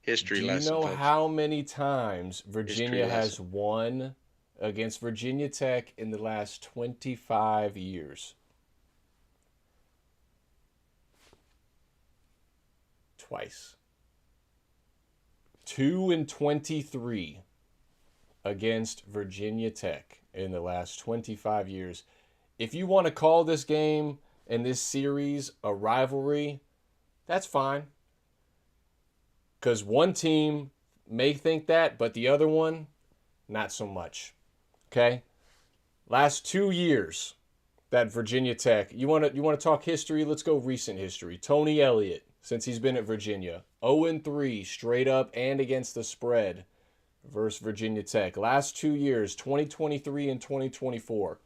Do you know how many times Virginia has won against Virginia Tech in the last 25 years? Twice. 2-23 against Virginia Tech in the last 25 years. If you want to call this game and this series a rivalry, that's fine. Because one team may think that, but the other one, not so much. Okay? Last 2 years that Virginia Tech, you want to talk history? Let's go recent history. Tony Elliott, since he's been at Virginia, 0-3 straight up and against the spread versus Virginia Tech. Last 2 years, 2023 and 2024.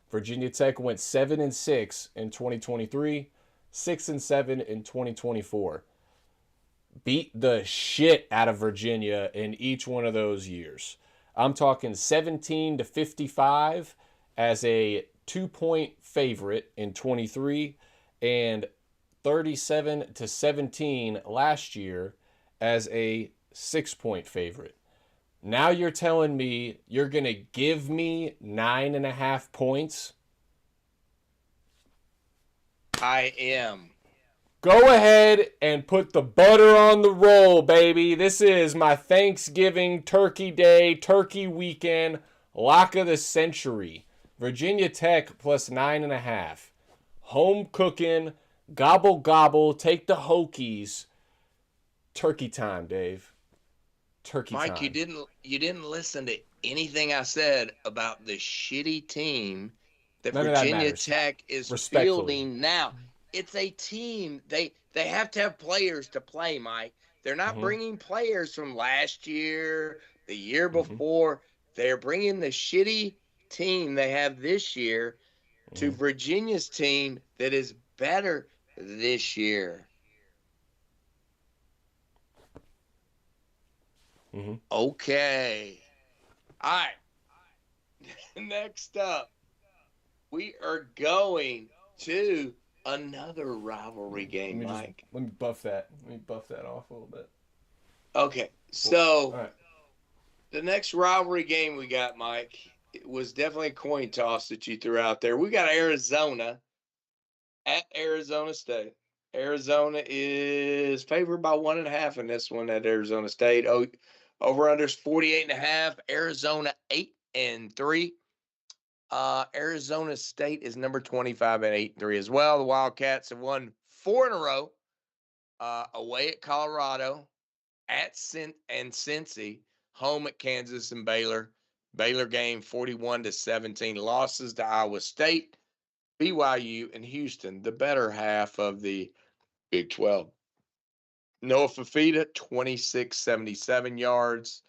Virginia Tech went 7-6 in 2023, 6-7 in 2024. Beat the shit out of Virginia in each one of those years. I'm talking 17-55 as a 2-point favorite in 23 and 37-17 last year as a 6-point favorite. Now you're telling me you're going to give me 9.5 points? I am. Go ahead and put the butter on the roll, baby. This is my Thanksgiving, Turkey Day, Turkey weekend, lock of the century. Virginia Tech plus 9.5. Home cooking, gobble gobble, take the Hokies. Turkey time, Dave. Turkey time. Mike, you didn't listen to anything I said about the shitty team that Virginia Tech is fielding now. It's a team. They have to have players to play, Mike. They're not bringing players from last year, the year before. They're bringing the shitty team they have this year to Virginia's team that is better this year. Okay. All right. Next up, we are going to another rivalry game, Mike. Let me buff that. Let me buff that off a little bit. Okay. So the next rivalry game we got, Mike, it was definitely a coin toss that you threw out there. We got Arizona at Arizona State. Arizona is favored by 1.5 in this one at Arizona State. Over under is 48.5. Arizona 8-3. Arizona State is number 25 at 8-3 as well. The Wildcats have won 4 in a row. Away at Colorado, at Cincy, home at Kansas and Baylor. Baylor game 41-17. Losses to Iowa State, BYU, and Houston, the better half of the Big 12. Noah Fafita, 2677 yards,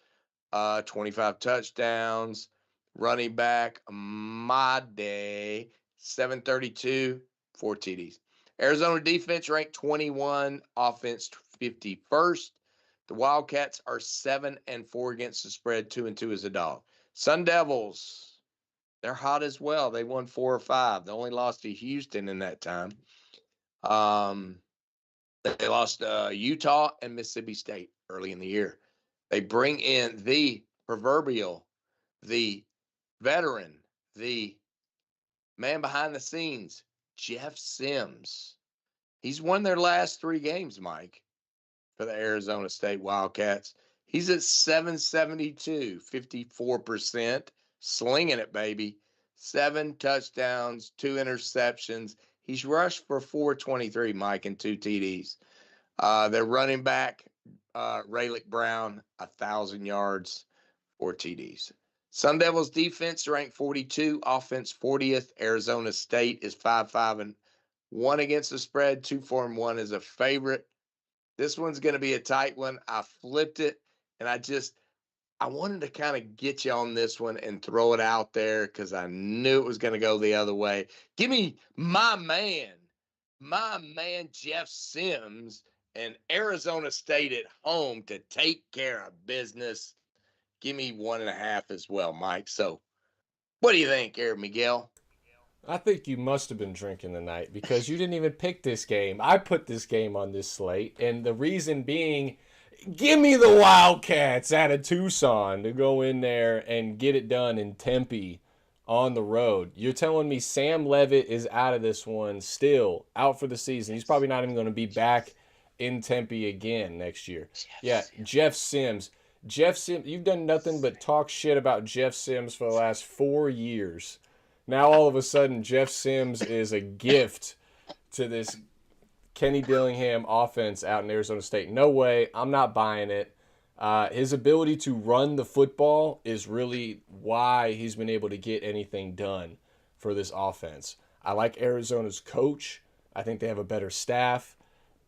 25 touchdowns. Running back, Made, 732, 4 TDs. Arizona defense ranked 21, offense 51st. The Wildcats are 7-4 against the spread, 2-2 as a dog. Sun Devils, they're hot as well. They won 4 or 5. They only lost to Houston in that time. They lost Utah and Mississippi State early in the year. They bring in the proverbial, the veteran, the man behind the scenes, Jeff Sims. He's won their last 3 games, Mike, for the Arizona State Wildcats. He's at 772, 54%, slinging it, baby. 7 touchdowns, 2 interceptions. He's rushed for 423, Mike, and 2 TDs. Their running back, Raylick Brown, 1,000 yards, 4 TDs. Sun Devils defense ranked 42, offense 40th. Arizona State is 5-5-1 against the spread, 2-4-1 as a favorite. This one's going to be a tight one. I flipped it, and I wanted to kind of get you on this one and throw it out there because I knew it was going to go the other way. Give me my man Jeff Sims and Arizona State at home to take care of business. Give me 1.5 as well, Mike. So what do you think, Aaron Miguel? I think you must have been drinking tonight because you didn't even pick this game. I put this game on this slate, and the reason being, give me the Wildcats out of Tucson to go in there and get it done in Tempe on the road. You're telling me Sam Levitt is out of this one still, out for the season. He's probably not even going to be back in Tempe again next year. Yeah, Jeff Sims. Jeff Sims, you've done nothing but talk shit about Jeff Sims for the last 4 years. Now all of a sudden, Jeff Sims is a gift to this Kenny Dillingham offense out in Arizona State. No way. I'm not buying it. His ability to run the football is really why he's been able to get anything done for this offense. I like Arizona's coach. I think they have a better staff.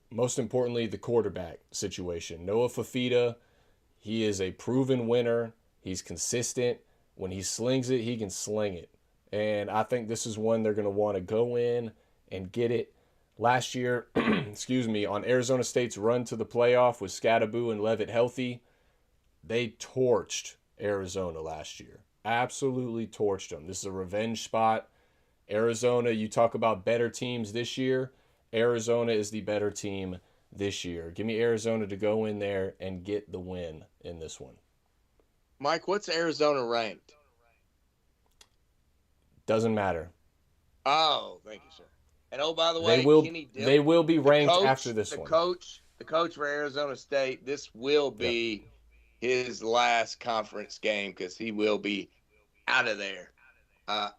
Most importantly, the quarterback situation. Noah Fafita, he is a proven winner. He's consistent. When he slings it, he can sling it. And I think this is one they're going to want to go in and get it. Last year, on Arizona State's run to the playoff with Scadaboo and Levitt healthy, they torched Arizona last year. Absolutely torched them. This is a revenge spot. Arizona, you talk about better teams this year. Arizona is the better team this year. Give me Arizona to go in there and get the win in this one. Mike, what's Arizona ranked? Doesn't matter. Oh, thank you, sir. And oh, by the way, they will be ranked after this one. The coach for Arizona State, this will be his last conference game because he will be out of there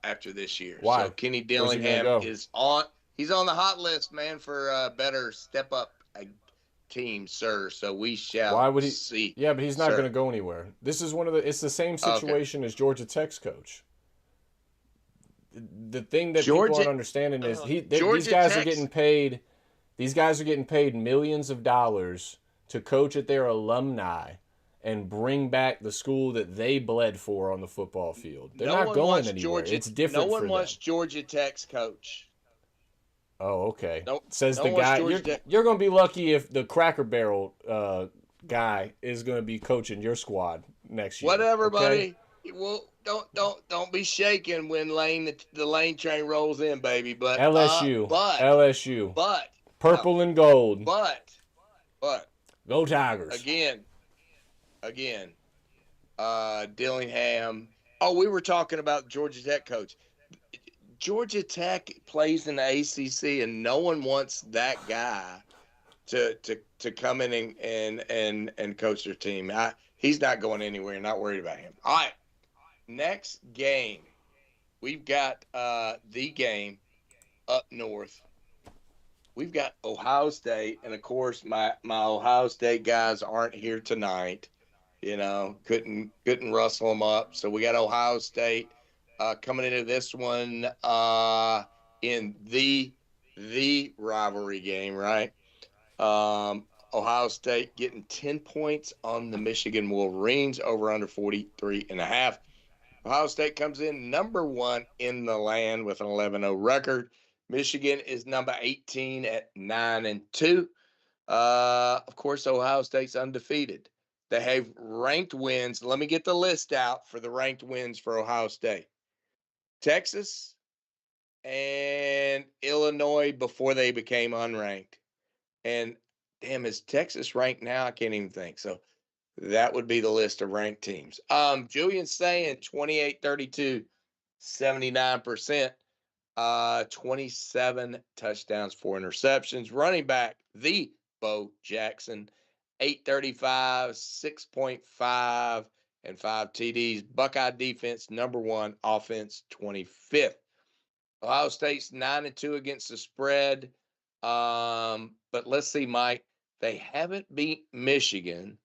after this year. Why? So Kenny Dillingham is on. He's on the hot list, man, for a better step up team, sir. So we shall Why would he see. Yeah, but he's not going to go anywhere. This is it's the same situation as Georgia Tech's coach. The thing that people aren't understanding is these guys are getting paid. These guys are getting paid millions of dollars to coach at their alumni and bring back the school that they bled for on the football field. They're not going anywhere. It's different. No one wants Georgia Tech's coach. Oh, okay. Nope. Says the guy. You're going to be lucky if the Cracker Barrel guy is going to be coaching your squad next year. Whatever, okay? buddy. Well, don't be shaking when the lane train rolls in, baby. But LSU, but purple and gold. But go Tigers again. Dillingham. Oh, we were talking about Georgia Tech coach. Georgia Tech plays in the ACC, and no one wants that guy to come in and coach their team. He's not going anywhere. Not worried about him. All right. Next game, we've got the game up north. We've got Ohio State, and of course, my Ohio State guys aren't here tonight. You know, couldn't rustle them up. So we got Ohio State coming into this one in the rivalry game, right? Ohio State getting 10 points on the Michigan Wolverines, over under 43.5. Ohio State comes in number 1 in the land with an 11-0 record. Michigan is number 18 at 9-2. Of course, Ohio State's undefeated. They have ranked wins. Let me get the list out for the ranked wins for Ohio State. Texas and Illinois before they became unranked. And damn, is Texas ranked now? I can't even think. So that would be the list of ranked teams. Julian's saying 28-32, 79%. 27 touchdowns, 4 interceptions. Running back, the Bo Jackson, 835, 6.5, and 5 TDs. Buckeye defense, number 1. Offense, 25th. Ohio State's 9-2 against the spread. But let's see, Mike. They haven't beat Michigan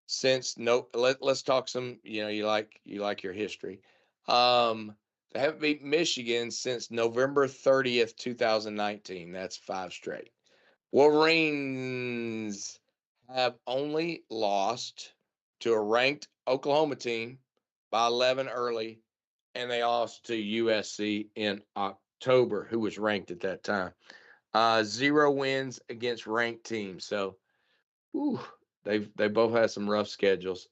since let's talk some, you like your history. They haven't beat Michigan since November 30th, 2019. That's 5 straight. Wolverines have only lost to a ranked Oklahoma team by 11 early, and they lost to USC in October, who was ranked at that time. 0 wins against ranked teams. So, they both had some rough schedules.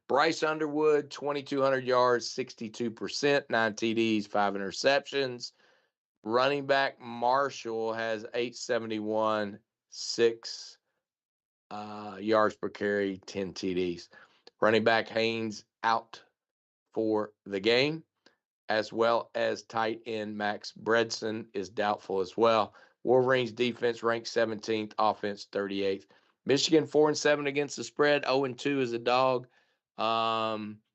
Bryce Underwood, 2,200 yards, 62%, 9 TDs, 5 interceptions. Running back Marshall has 871, 6 yards per carry, 10 TDs. Running back Haynes out for the game, as well as tight end Max Bredson is doubtful as well. Wolverines defense ranked 17th, offense 38th. Michigan 4-7 against the spread, 0-2 as a dog.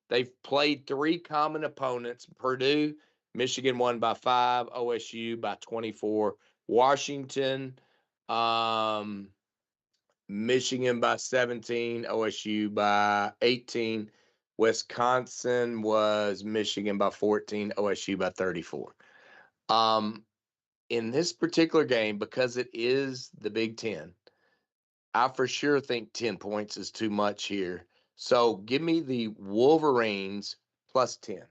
They've played 3 common opponents. Purdue, Michigan won by 5, OSU by 24, Washington, Michigan by 17, OSU by 18. Wisconsin was Michigan by 14, OSU by 34. In this particular game, because it is the Big Ten, I for sure think 10 points is too much here. So give me the Wolverines plus 10.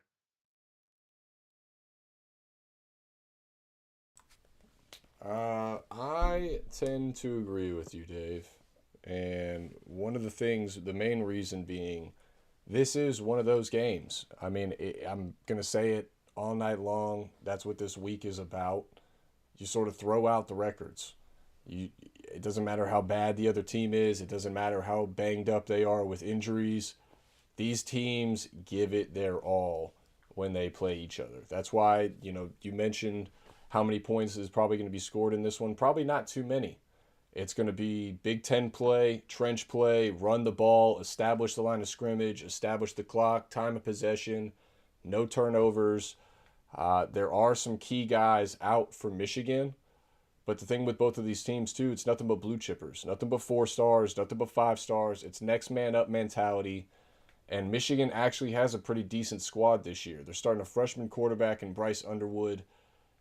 I tend to agree with you, Dave. And one of the things, the main reason being, this is one of those games. I mean, I'm going to say it all night long. That's what this week is about. You sort of throw out the records. It doesn't matter how bad the other team is. It doesn't matter how banged up they are with injuries. These teams give it their all when they play each other. That's why, you mentioned how many points is probably going to be scored in this one. Probably not too many. It's going to be Big Ten play, trench play, run the ball, establish the line of scrimmage, establish the clock, time of possession, no turnovers. There are some key guys out for Michigan. But the thing with both of these teams, too, it's nothing but blue chippers, nothing but 4 stars, nothing but 5 stars. It's next man up mentality. And Michigan actually has a pretty decent squad this year. They're starting a freshman quarterback in Bryce Underwood.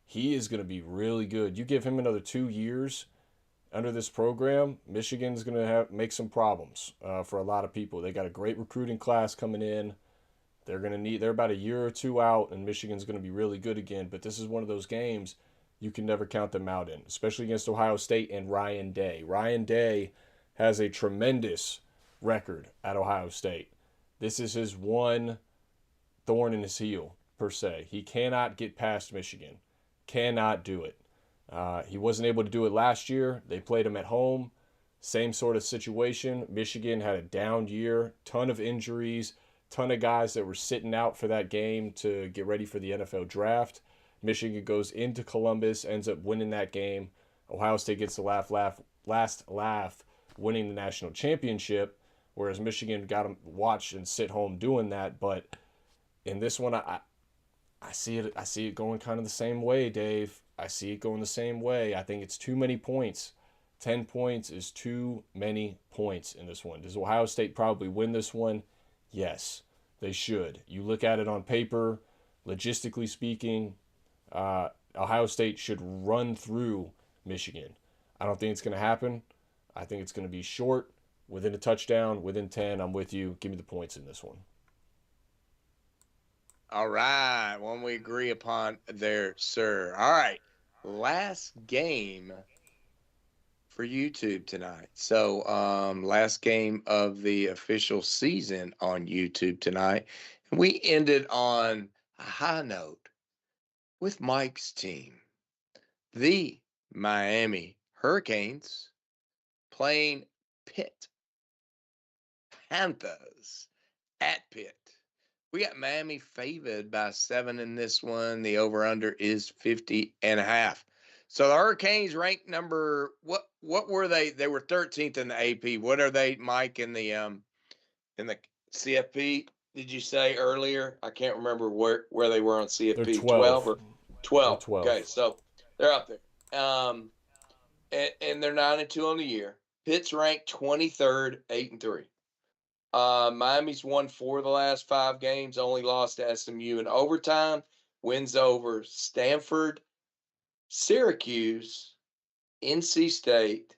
He is going to be really good. You give him another 2 years under this program, Michigan's going to make some problems for a lot of people. They got a great recruiting class coming in. They're about a year or 2 out, and Michigan's going to be really good again. But this is one of those games you can never count them out in, especially against Ohio State and Ryan Day. Ryan Day has a tremendous record at Ohio State. This is his one thorn in his heel, per se. He cannot get past Michigan. Cannot do it. He wasn't able to do it last year. They played him at home. Same sort of situation. Michigan had a down year, ton of injuries, ton of guys that were sitting out for that game to get ready for the NFL draft. Michigan goes into Columbus, ends up winning that game. Ohio State gets the last laugh, winning the national championship, whereas Michigan got to watch and sit home doing that. But in this one, I see it going kind of the same way, Dave. I see it going the same way. I think it's too many points. 10 points is too many points in this one. Does Ohio State probably win this one? Yes, they should. You look at it on paper, logistically speaking, Ohio State should run through Michigan. I don't think it's going to happen. I think it's going to be short, within a touchdown, within 10. I'm with you. Give me the points in this one. All right. One we agree upon there, sir. All right. Last game for YouTube tonight. So, last game of the official season on YouTube tonight. And we ended on a high note with Mike's team, the Miami Hurricanes, playing Pitt Panthers at Pitt. We got Miami favored by 7 in this one. The over-under is 50.5. So the Hurricanes ranked number what were they? They were 13th in the AP. What are they, Mike, in the CFP? Did you say earlier? I can't remember where they were on They're CFP. 12 12. or They're 12. 12. Okay, so they're up there. And they're 9-2 on the year. Pitt's ranked 23rd, 8-3. Miami's won 4 of the last 5 games, only lost to SMU in overtime. Wins over Stanford, Syracuse, NC State.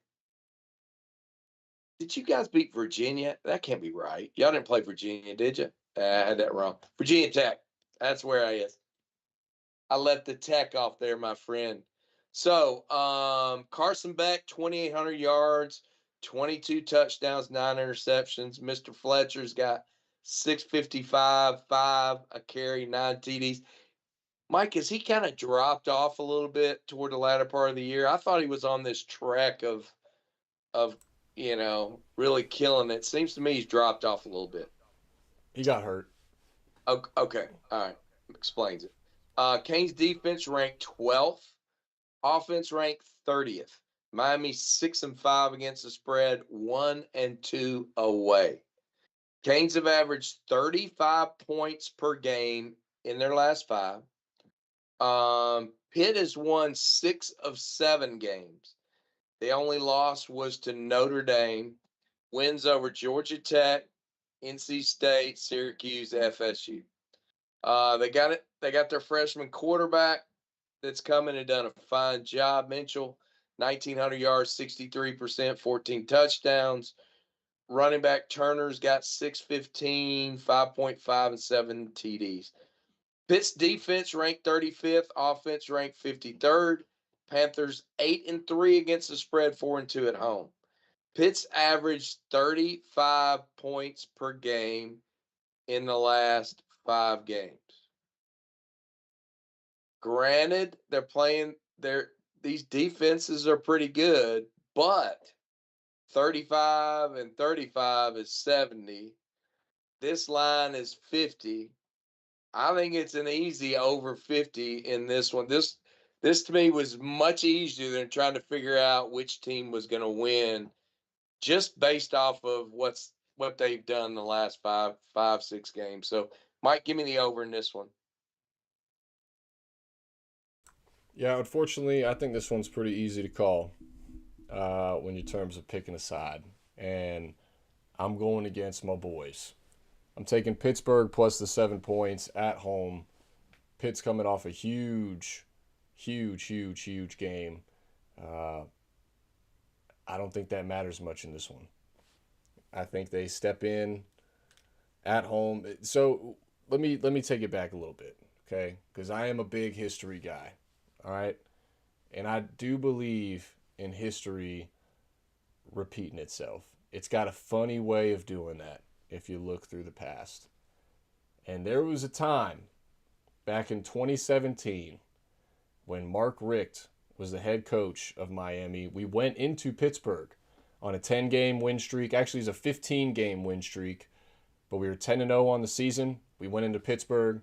Did you guys beat Virginia? That can't be right. Y'all didn't play Virginia, did you? I had that wrong. Virginia Tech. That's where I is. I let the tech off there, my friend. So, Carson Beck, 2,800 yards, 22 touchdowns, 9 interceptions. Mr. Fletcher's got 655, 5 a carry, 9 TDs. Mike, has he kind of dropped off a little bit toward the latter part of the year? I thought he was on this track of really killing it. Seems to me he's dropped off a little bit. He got hurt. Okay. All right. Explains it. Canes defense ranked 12th. Offense ranked 30th. Miami 6-5 against the spread, 1-2 away. Canes have averaged 35 points per game in their last 5. Pitt has won 6 of 7 games. The only loss was to Notre Dame. Wins over Georgia Tech, NC State, Syracuse, FSU. They got it. They got their freshman quarterback that's coming and done a fine job. Mitchell, 1,900 yards, 63%, 14 touchdowns. Running back Turner's got 615, 5.5, and 7 TDs. Pitt's defense ranked 35th, offense ranked 53rd. Panthers 8-3 against the spread, 4-2 at home. Pitt's averaged 35 points per game in the last 5 games. Granted, they're playing these defenses are pretty good, but 35 and 35 is 70. This line is 50. I think it's an easy over 50 in this one. This to me was much easier than trying to figure out which team was going to win, just based off of what they've done in the last 6 games. So, Mike, give me the over in this one. Yeah, unfortunately, I think this one's pretty easy to call when in terms of picking a side. And I'm going against my boys. I'm taking Pittsburgh plus the 7 points at home. Pitt's coming off a huge game. I don't think that matters much in this one. I think they step in at home. So let me take it back a little bit, okay? Because I am a big history guy, all right? And I do believe in history repeating itself. It's got a funny way of doing that if you look through the past. And there was a time back in 2017 when Mark Richt was the head coach of Miami. We went into Pittsburgh on a 10-game win streak. Actually, it's a 15-game win streak, but we were 10-0 on the season. We went into Pittsburgh,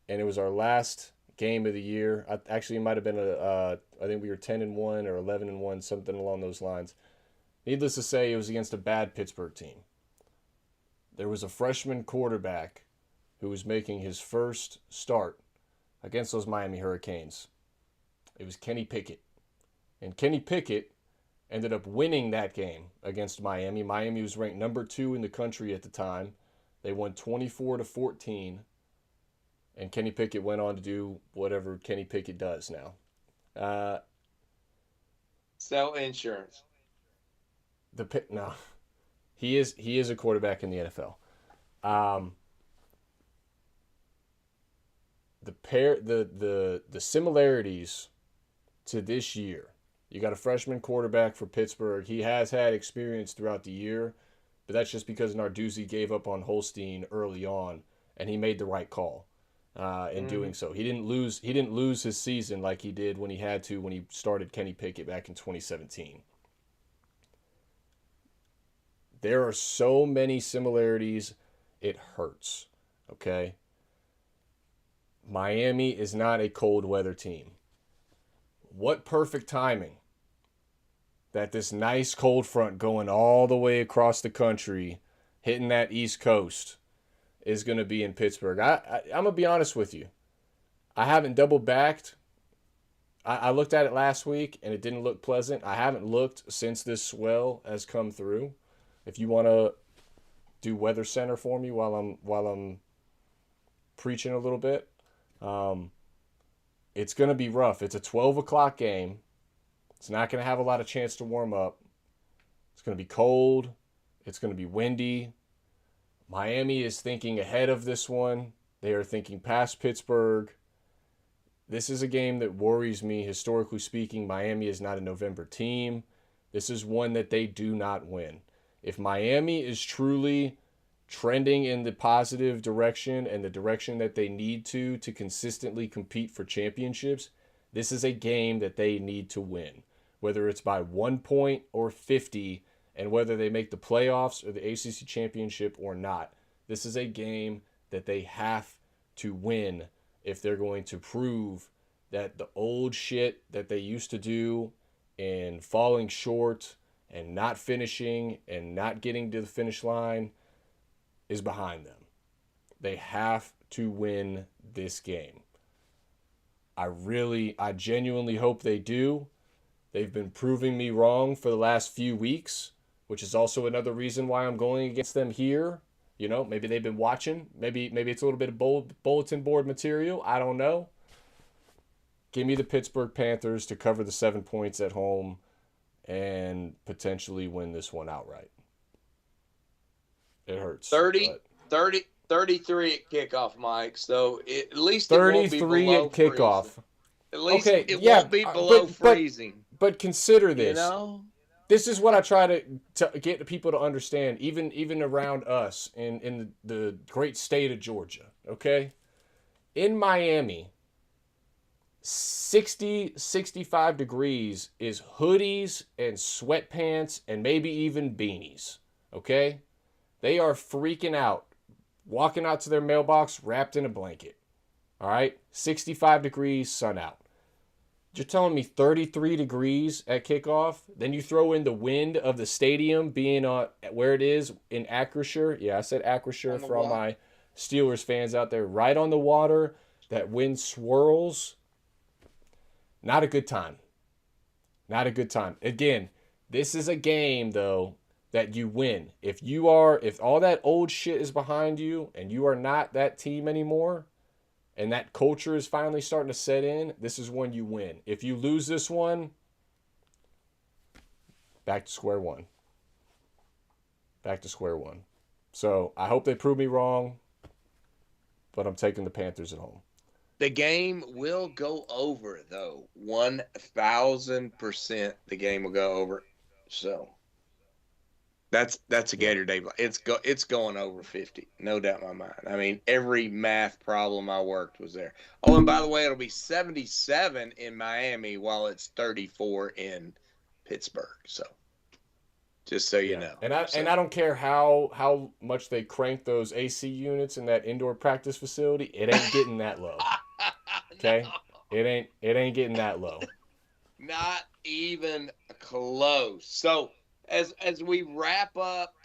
and it was our last game of the year. Actually, it might have been I think we were 10-1 or 11-1, something along those lines. Needless to say, it was against a bad Pittsburgh team. There was a freshman quarterback who was making his first start against those Miami Hurricanes. It was Kenny Pickett. And Kenny Pickett ended up winning that game against Miami. Miami was ranked number 2 in the country at the time. They won 24-14. And Kenny Pickett went on to do whatever Kenny Pickett does now. Sell insurance. No, he is a quarterback in the NFL. The similarities to this year. You got a freshman quarterback for Pittsburgh. He has had experience throughout the year, but that's just because Narduzzi gave up on Holstein early on, and he made the right call in doing so. He didn't lose his season like he did when he had to when he started Kenny Pickett back in 2017. There are so many similarities, it hurts. okay? Miami is not a cold weather team. What perfect timing that this nice cold front going all the way across the country, hitting that East Coast, is going to be in Pittsburgh. I'm going to be honest with you. I haven't double backed. I looked at it last week, and it didn't look pleasant. I haven't looked since this swell has come through. If you want to do Weather Center for me while I'm preaching a little bit, it's going to be rough. It's a 12 o'clock game. It's not going to have a lot of chance to warm up. It's going to be cold. It's going to be windy. Miami is thinking ahead of this one. They are thinking past Pittsburgh. This is a game that worries me. Historically speaking, Miami is not a November team. This is one that they do not win. If Miami is truly trending in the positive direction and the direction that they need to consistently compete for championships, this is a game that they need to win. Whether it's by 1 point or 50, and whether they make the playoffs or the ACC championship or not, this is a game that they have to win if they're going to prove that the old shit that they used to do in falling short and not finishing and not getting to the finish line is behind them. They have to win this game. I genuinely hope they do. They've been proving me wrong for the last few weeks, which is also another reason why I'm going against them here. You know, maybe they've been watching. Maybe it's a little bit of bulletin board material. I don't know. Give me the Pittsburgh Panthers to cover the 7 points at home and potentially win this one outright. It hurts. 33 at kickoff, Mike. So at least it won't be below at kickoff. Freezing. At least it won't be below freezing. But consider this. You know? This is what I try to get people to understand, even around us in the great state of Georgia, okay? In Miami, 60, 65 degrees is hoodies and sweatpants and maybe even beanies, okay? They are freaking out, walking out to their mailbox wrapped in a blanket, all right? 65 degrees, sun out. You're telling me 33 degrees at kickoff? Then you throw in the wind of the stadium being where it is in Acrisure. Yeah, I said Acrisure for all my Steelers fans out there. Right on the water. That wind swirls. Not a good time. Not a good time. Again, this is a game, though, that you win. If all that old shit is behind you and you are not that team anymore, and that culture is finally starting to set in, this is when you win. If you lose this one, back to square one. Back to square one. So I hope they prove me wrong, but I'm taking the Panthers at home. The game will go over, though. 1,000% the game will go over. So that's a Gator Day. It's going over 50, no doubt in my mind. I mean, every math problem I worked was there. Oh, and by the way, it'll be 77 in Miami while it's 34 in Pittsburgh. So just so you know. And I don't care how much they crank those AC units in that indoor practice facility, it ain't getting that low. Okay? No. It ain't getting that low. Not even close. So as we wrap up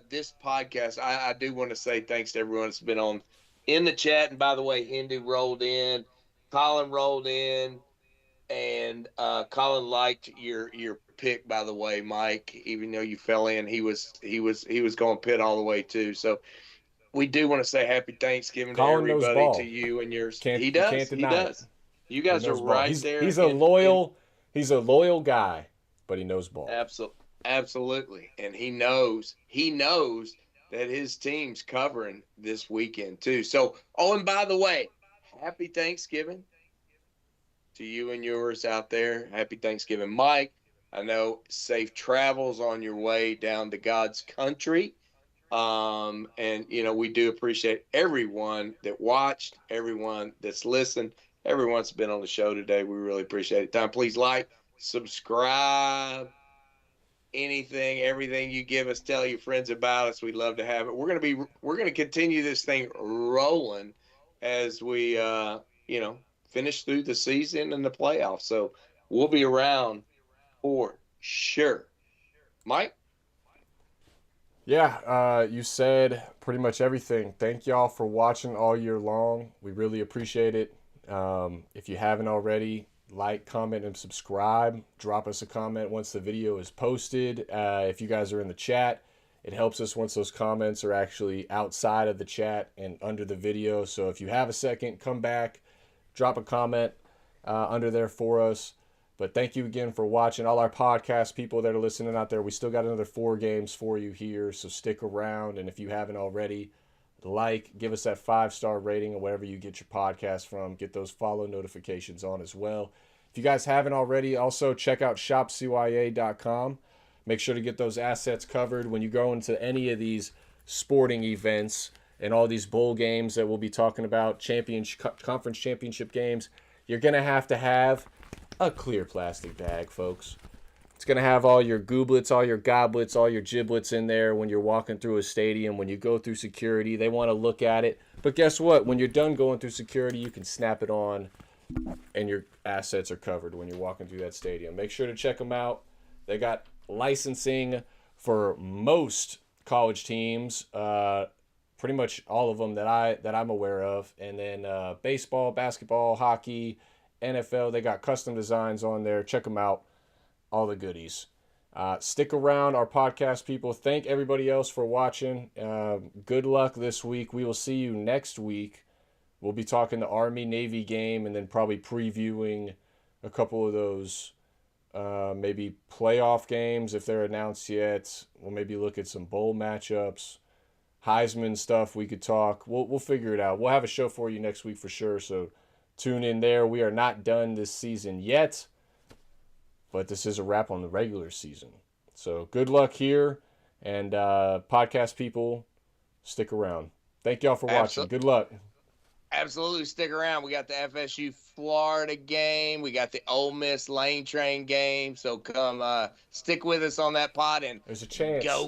this podcast, I do want to say thanks to everyone that's been on in the chat. And by the way, Hindu rolled in, Colin rolled in, and Colin liked your pick, by the way, Mike. Even though you fell in, he was going Pitt all the way too. So we do want to say happy Thanksgiving Colin to everybody, to you and yours. He does. You guys are right there. He's a loyal guy, but he knows ball. Absolutely. And he knows that his team's covering this weekend too. So, and by the way, happy Thanksgiving to you and yours out there. Happy Thanksgiving, Mike. I know safe travels on your way down to God's country. And, we do appreciate everyone that watched, everyone that's listened, everyone that's been on the show today. We really appreciate it. Please like, subscribe, anything, everything you give us. Tell your friends about us. We'd love to have it. We're gonna continue this thing rolling as we finish through the season and the playoffs. So we'll be around for sure. Mike? Yeah, you said pretty much everything. Thank y'all for watching all year long. We really appreciate it. If you haven't already, like, comment, and subscribe. Drop us a comment once the video is posted. If you guys are in the chat, it helps us once those comments are actually outside of the chat and under the video. So if you have a second, come back, drop a comment under there for us. But thank you again for watching. All our podcast people that are listening out there, we still got another 4 games for you here, so stick around. And if you haven't already, give us that 5-star rating or wherever you get your podcast from. Get those follow notifications on as well. If you guys haven't already, also check out shopcya.com. Make sure to get those assets covered when you go into any of these sporting events and all these bowl games that we'll be talking about, conference championship games. You're going to have a clear plastic bag, folks. It's going to have all your gooblets, all your goblets, all your giblets in there when you're walking through a stadium. When you go through security, they want to look at it. But guess what? When you're done going through security, you can snap it on, and your assets are covered when you're walking through that stadium. Make sure to check them out. They got licensing for most college teams, pretty much all of them that I'm aware of. And then baseball, basketball, hockey, NFL, they got custom designs on there. Check them out. All the goodies. Stick around, our podcast people. Thank everybody else for watching. Good luck this week. We will see you next week. We'll be talking the Army-Navy game and then probably previewing a couple of those maybe playoff games if they're announced yet. We'll maybe look at some bowl matchups. Heisman stuff we could talk. We'll figure it out. We'll have a show for you next week for sure, so tune in there. We are not done this season yet, but this is a wrap on the regular season. So good luck here, and podcast people, stick around. Thank y'all for watching. Good luck. Absolutely, stick around. We got the FSU Florida game. We got the Ole Miss Lane Train game. So come stick with us on that pod and there's a chance. Go